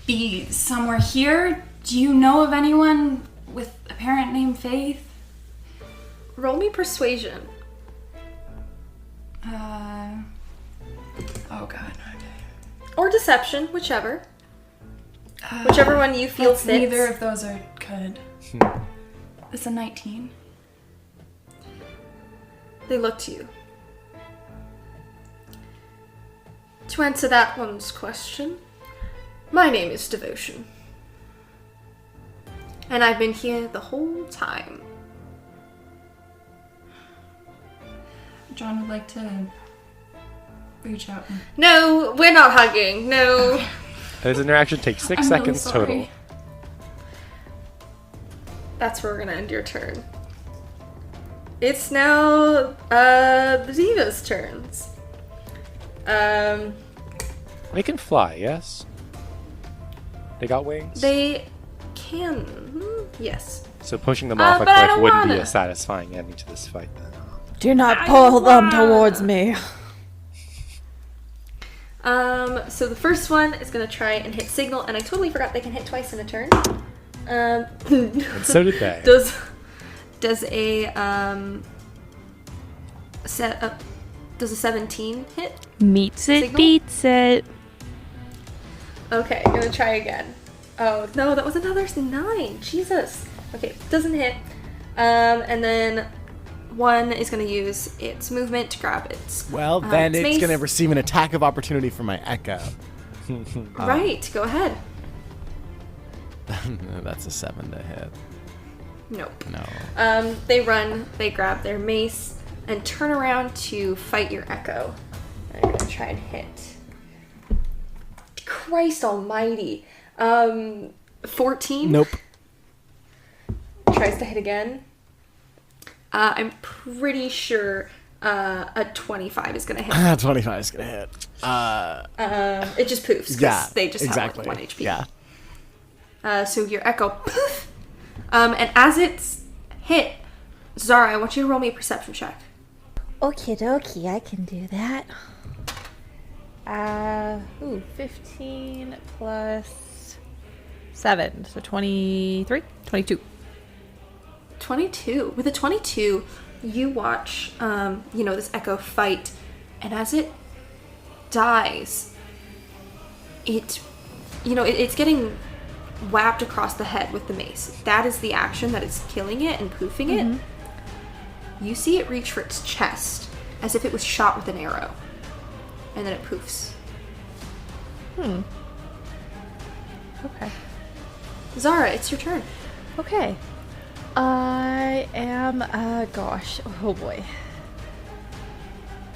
be somewhere here. Do you know of anyone with a parent named Faith? Roll me persuasion. Oh god. Okay. Or deception, whichever. Whichever one you feel fits. Neither of those are good. It's a 19. They look to you. To answer that one's question, my name is Devotion. And I've been here the whole time. John would like to reach out. No, we're not hugging. No. This interaction takes 6 I'm really seconds sorry. total. That's where we're gonna end your turn. It's now the Diva's turns. They can fly, yes? They got wings? They can. Yes. So pushing them off a but I cliff don't wouldn't be wanna. a satisfying ending to this fight then. Do not pull them towards me. So the first one is gonna try and hit Signal, and I totally forgot they can hit twice in a turn. And so did they. Does a does a 17 hit? Meets it, Signal? beats it. Okay, I'm gonna try again. Oh no, that was another 9. Jesus. Okay, doesn't hit. And then one is gonna use its movement to grab its. Well, then its it's mace. going to receive an attack of opportunity from my Echo. Right, go ahead. That's a 7 to hit. Nope. No. They run, they grab their mace, and turn around to fight your Echo. I'm gonna try and hit. Christ almighty. 14? Nope. Tries to hit again. I'm pretty sure a 25 is gonna hit. 25 is going to hit. It just poofs, because Yeah, they just exactly. have like 1 HP. Yeah. So your Echo poof. And as it's hit, Zara, I want you to roll me a perception check. Okie dokie, I can do that. 15 plus 7, so 23? 22. 22. With a 22, you watch, this echo fight, and as it dies, it's getting whapped across the head with the mace. That is the action that is killing it and poofing it. You see it reach for its chest, as if it was shot with an arrow. And then it poofs. Okay. Zara, it's your turn. Okay. I am, oh boy.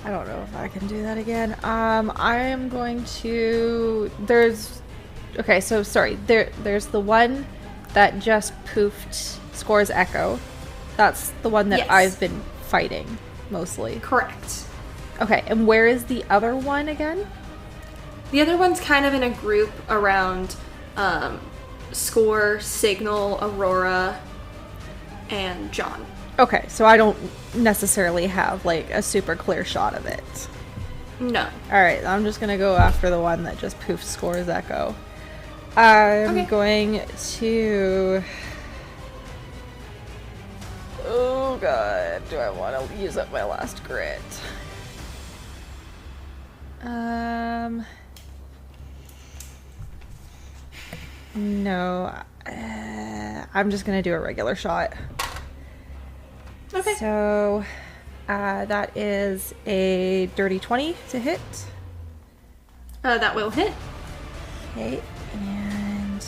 I don't know if I can do that again. I am going to, there's the one that just poofed Score's Echo. That's the one that Yes. I've been fighting, mostly. Correct. Okay, and where is the other one again? The other one's kind of in a group around Score, Signal, Aurora, and John. Okay, so I don't necessarily have, like, a super clear shot of it. No. Alright, I'm just gonna go after the one that just poofed Score's Echo. I'm going to... Oh god, do I want to use up my last grit? No. I'm just gonna do a regular shot. Okay. So, that is a dirty 20 to hit. That will hit. Okay, and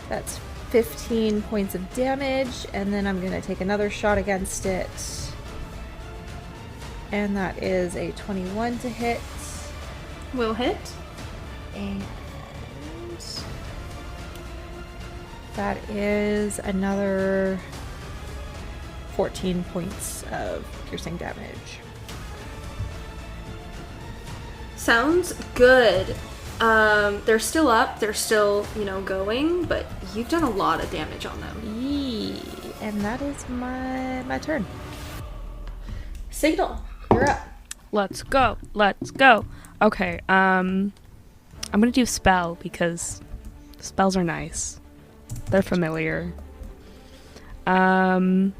that's 15 points of damage, and then I'm gonna take another shot against it, and that is a 21 to hit, Will hit. and that is another 14 points of piercing damage. Sounds good. They're still up. They're still, going, but you've done a lot of damage on them. Yee. And that is my turn. Signal, you're up. Let's go. Let's go. Okay, I'm gonna do spell because spells are nice. They're familiar. But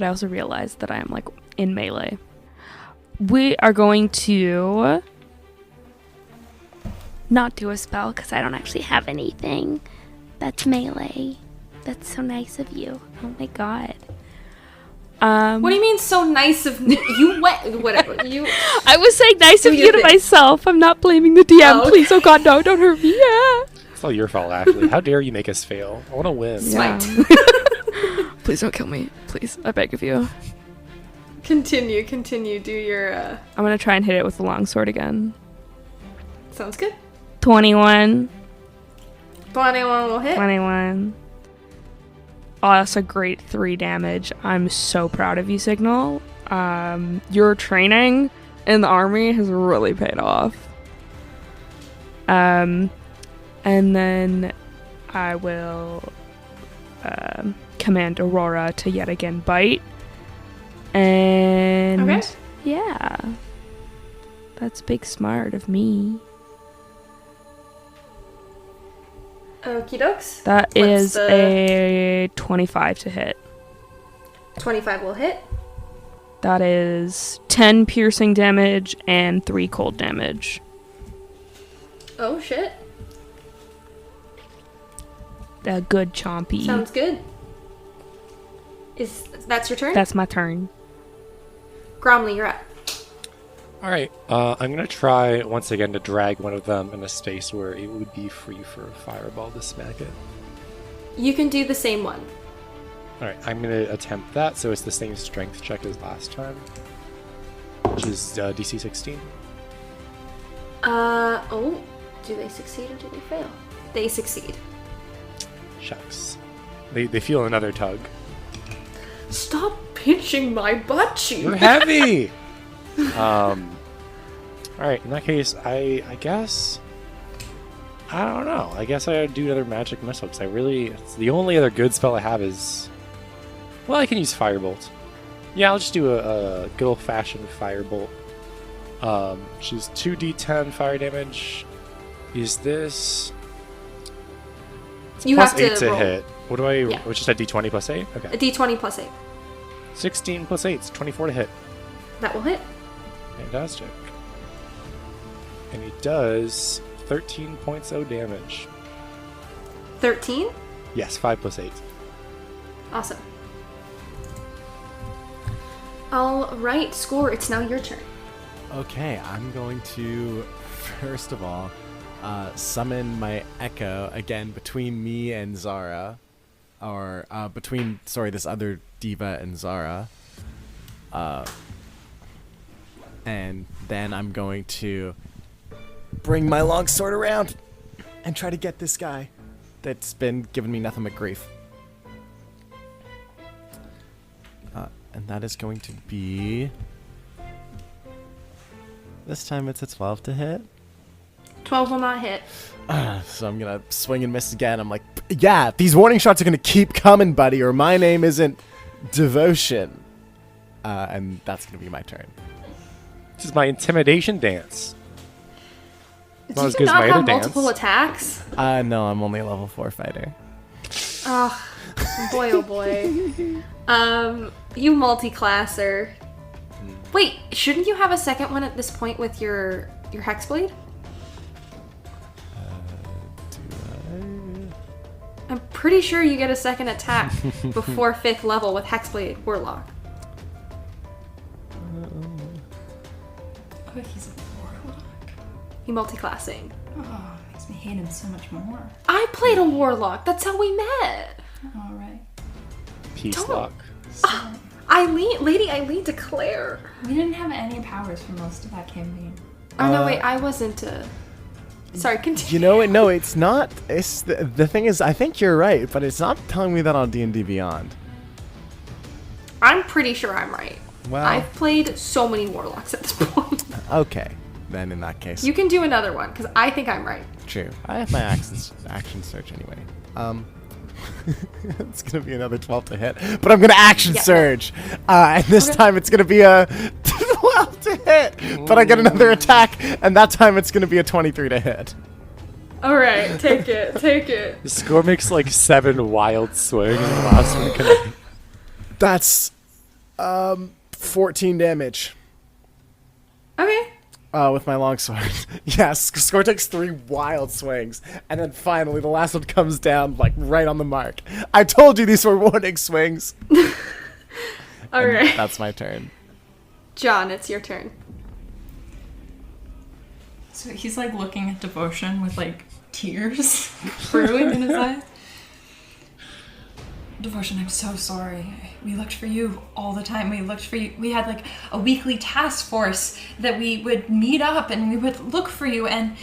I also realized that I am like in melee. We are going to Not do a spell because I don't actually have anything. That's melee. That's so nice of you. Oh my god. What do you mean so nice of me? You went, whatever. You. I was saying nice of Do you your to thing. myself. I'm not blaming the DM. Oh, okay. Please, oh god, no, don't hurt me. Yeah. It's all your fault, Ashley. How dare you make us fail? I want to win. Smite. Please don't kill me. Please, I beg of you. Continue. Do your, I'm gonna try and hit it with the longsword again. sounds good. 21. 21 will hit. 21. Oh, that's a great 3 damage. I'm so proud of you, Signal. Your training in the army has really paid off. And then I will command Aurora to yet again bite. And Okay. yeah. That's big smart of me. Okie dokes. That What's is the- a 25 to hit. 25 will hit. That is 10 piercing damage and 3 cold damage. Oh, shit. A good chompy. Sounds good. That's your turn? That's my turn. Gromley, you're up. All right. I'm going to try once again to drag one of them in a space where it would be free for a fireball to smack it. You can do the same one. All right. I'm going to attempt that. So it's the same strength check as last time, which is DC 16. Do they succeed or do they fail? They succeed. Shucks. They feel another tug. Stop pinching my butt cheek. You're heavy! Alright, in that case, I guess I don't know. I guess I'd do another magic missile because it's the only other good spell I have is. Well, I can use Firebolt. Yeah, I'll just do a good old fashioned Firebolt. Which is 2d10 fire damage. Is this. You plus have 8 to to roll. hit. What do I. Yeah. Which is a d20 plus 8? Okay. A d20 plus 8. 16 plus 8 is 24 to hit. That will hit. Fantastic. And he does 13 points of damage. 13? Yes, 5 plus 8. Awesome. Alright, Score, it's now your turn. Okay, I'm going to, first of all, summon my Echo again between me and Zara. Or, between, this other diva and Zara. And then I'm going to bring my longsword around and try to get this guy that's been giving me nothing but grief. And that is going to be... This time it's a 12 to hit. 12 will not hit. So I'm going to swing and miss again. I'm like, yeah, these warning shots are going to keep coming, buddy, or my name isn't Devotion. And that's going to be my turn. This is my intimidation dance. Do you not have multiple attacks? No, I'm only a level 4 fighter. Oh, boy, oh boy. You multi-classer. Wait, shouldn't you have a second one at this point with your Hexblade? I'm pretty sure you get a second attack before 5th level with Hexblade Warlock. Oh, he's a warlock. You multi-classing. Oh, makes me hate him so much more. I played a Warlock. That's how we met. All right. Peace Don't- lock. Lady Eileen declare. We didn't have any powers for most of that campaign. Oh no, wait, I wasn't. Sorry, continue. You know what? No, it's not. It's the thing is, I think you're right, but it's not telling me that on D&D Beyond. I'm pretty sure I'm right. Well, I've played so many Warlocks at this point. okay. Then in that case, You can do another one, because I think I'm right. true. I have my action search anyway. It's gonna be another 12 to hit, but I'm gonna action Yeah. surge, and this Okay. time it's gonna be a 12 to hit. But I get another attack, and that time it's gonna be a 23 to hit. Alright, take it, take it. The Score makes like 7 wild swings, and the last one connects. That's 14 damage. Okay. With my longsword. Yes, Score takes 3 wild swings, and then finally the last one comes down like right on the mark. I told you these were warning swings. Alright. That's my turn. John, it's your turn. So he's like looking at Devotion with like tears brewing in his eyes. Devotion, I'm so sorry. We looked for you all the time. We looked for you. We had like a weekly task force that we would meet up and we would look for you. And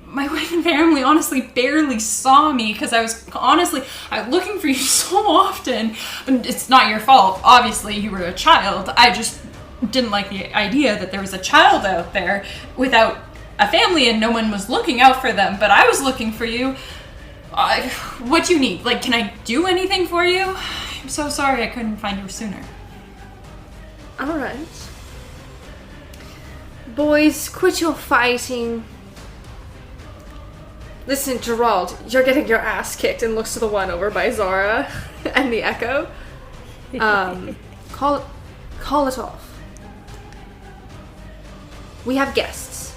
my wife and family honestly barely saw me because I was looking for you so often. And it's not your fault. Obviously, you were a child. I just didn't like the idea that there was a child out there without a family and no one was looking out for them. But I was looking for you. What do you need? Like, can I do anything for you? I'm so sorry I couldn't find you sooner. Alright. Boys, quit your fighting. Listen, Gerald, you're getting your ass kicked, and looks to the one over by Zara and the Echo. Call it off. We have guests.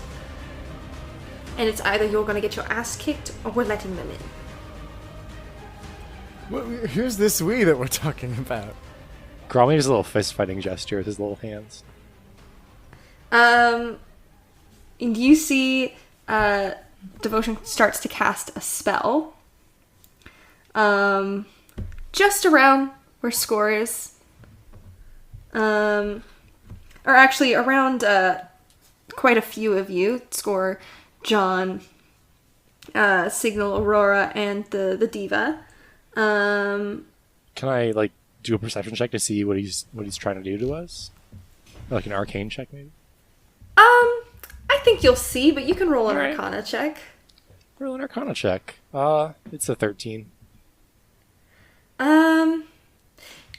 And it's either you're gonna get your ass kicked or we're letting them in. Well, here's this we that we're talking about. Gromley does a little fist fighting gesture with his little hands. And you see Devotion starts to cast a spell. Just around where Score is. Or actually around quite a few of you. Score, John, Signal, Aurora, and the Diva. Can I like do a perception check to see what he's trying to do to us? Or, like an arcane check, maybe. I think you'll see, but you can roll an Alright. Arcana check. Roll an Arcana check. It's a 13.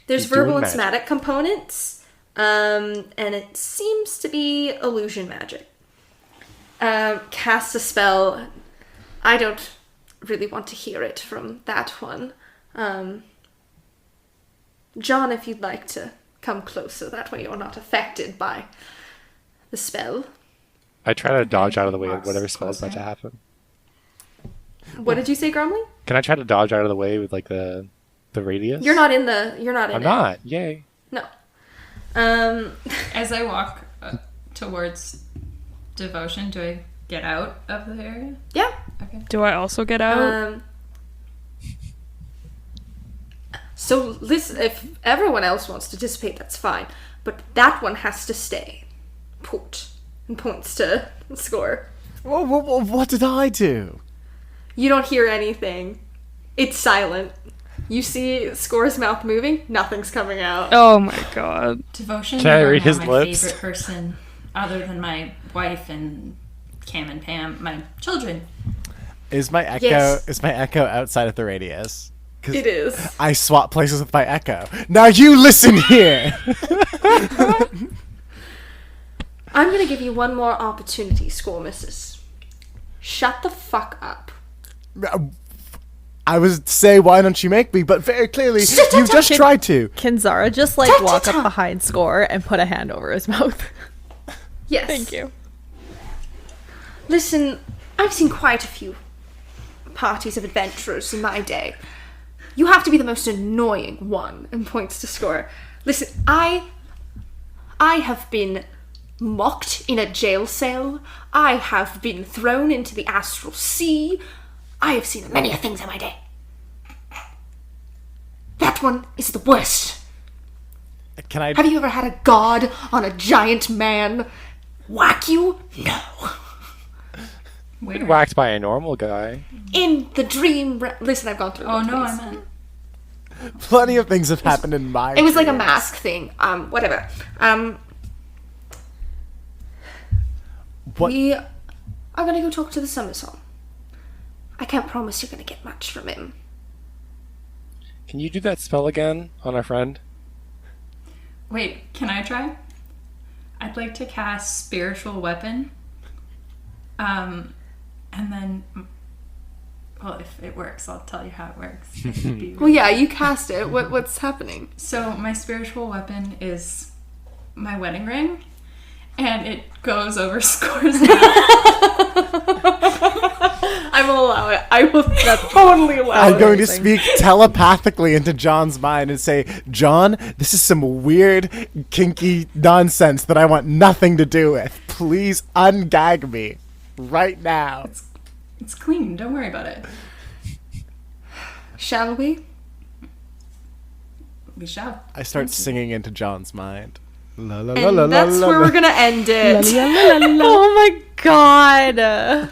There's He's doing verbal and magic. somatic components, and it seems to be illusion magic. Cast a spell. I don't really want to hear it from that one. John, if you'd like to come closer, that way you're not affected by the spell. I try to dodge out of the way of Walks whatever spell's about closer. to happen. What did you say, Grumley? Can I try to dodge out of the way with like the radius? You're not in it. I'm not. Yay. No. As I walk towards Devotion, do I get out of the area? Yeah. Okay. Do I also get out? So listen, if everyone else wants to dissipate, that's fine. But that one has to stay put. And points to Score. What did I do? You don't hear anything. It's silent. You see Score's mouth moving. Nothing's coming out. Oh my god. Devotion. Can I you are read now his my lips? favorite person, other than my wife and Cam and Pam, my children. Is my echo Yes. outside of the radius? 'Cause It is. I swap places with my echo. Now you listen here. I'm gonna give you one more opportunity, Score Missus. Shut the fuck up. I would say, why don't you make me? But very clearly, you've just tried to. Can Zara just like walk up behind Score and put a hand over his mouth? Yes. Thank you. Listen, I've seen quite a few parties of adventurers in my day. You have to be the most annoying one, and points to Score. Listen, I have been mocked in a jail cell. I have been thrown into the astral sea. I have seen many things in my day. That one is the worst. Can I? Have you ever had a god on a giant man whack you? No. Where? Whacked by a normal guy. In the dream... Listen, I've gone through Oh it no, twice. I meant. Plenty of things have happened in my. It was like a dreams. mask thing. Whatever. What? We are gonna go talk to the Summer Song. I can't promise you're gonna get much from him. Can you do that spell again on our friend? Wait, can I try? I'd like to cast Spiritual Weapon. And then, well, if it works, I'll tell you how it works. It'd be Well, yeah, you cast it. What's happening? So my spiritual weapon is my wedding ring, and it goes over Score's mouth. I will allow it. I will totally allow it. I'm going to speak telepathically into John's mind and say, John, this is some weird, kinky nonsense that I want nothing to do with. Please ungag me right now. It's clean. Don't worry about it. Shall we? We shall. I start singing into John's mind. La, la, la, la, And that's la, where la. we're gonna end it. Oh my god.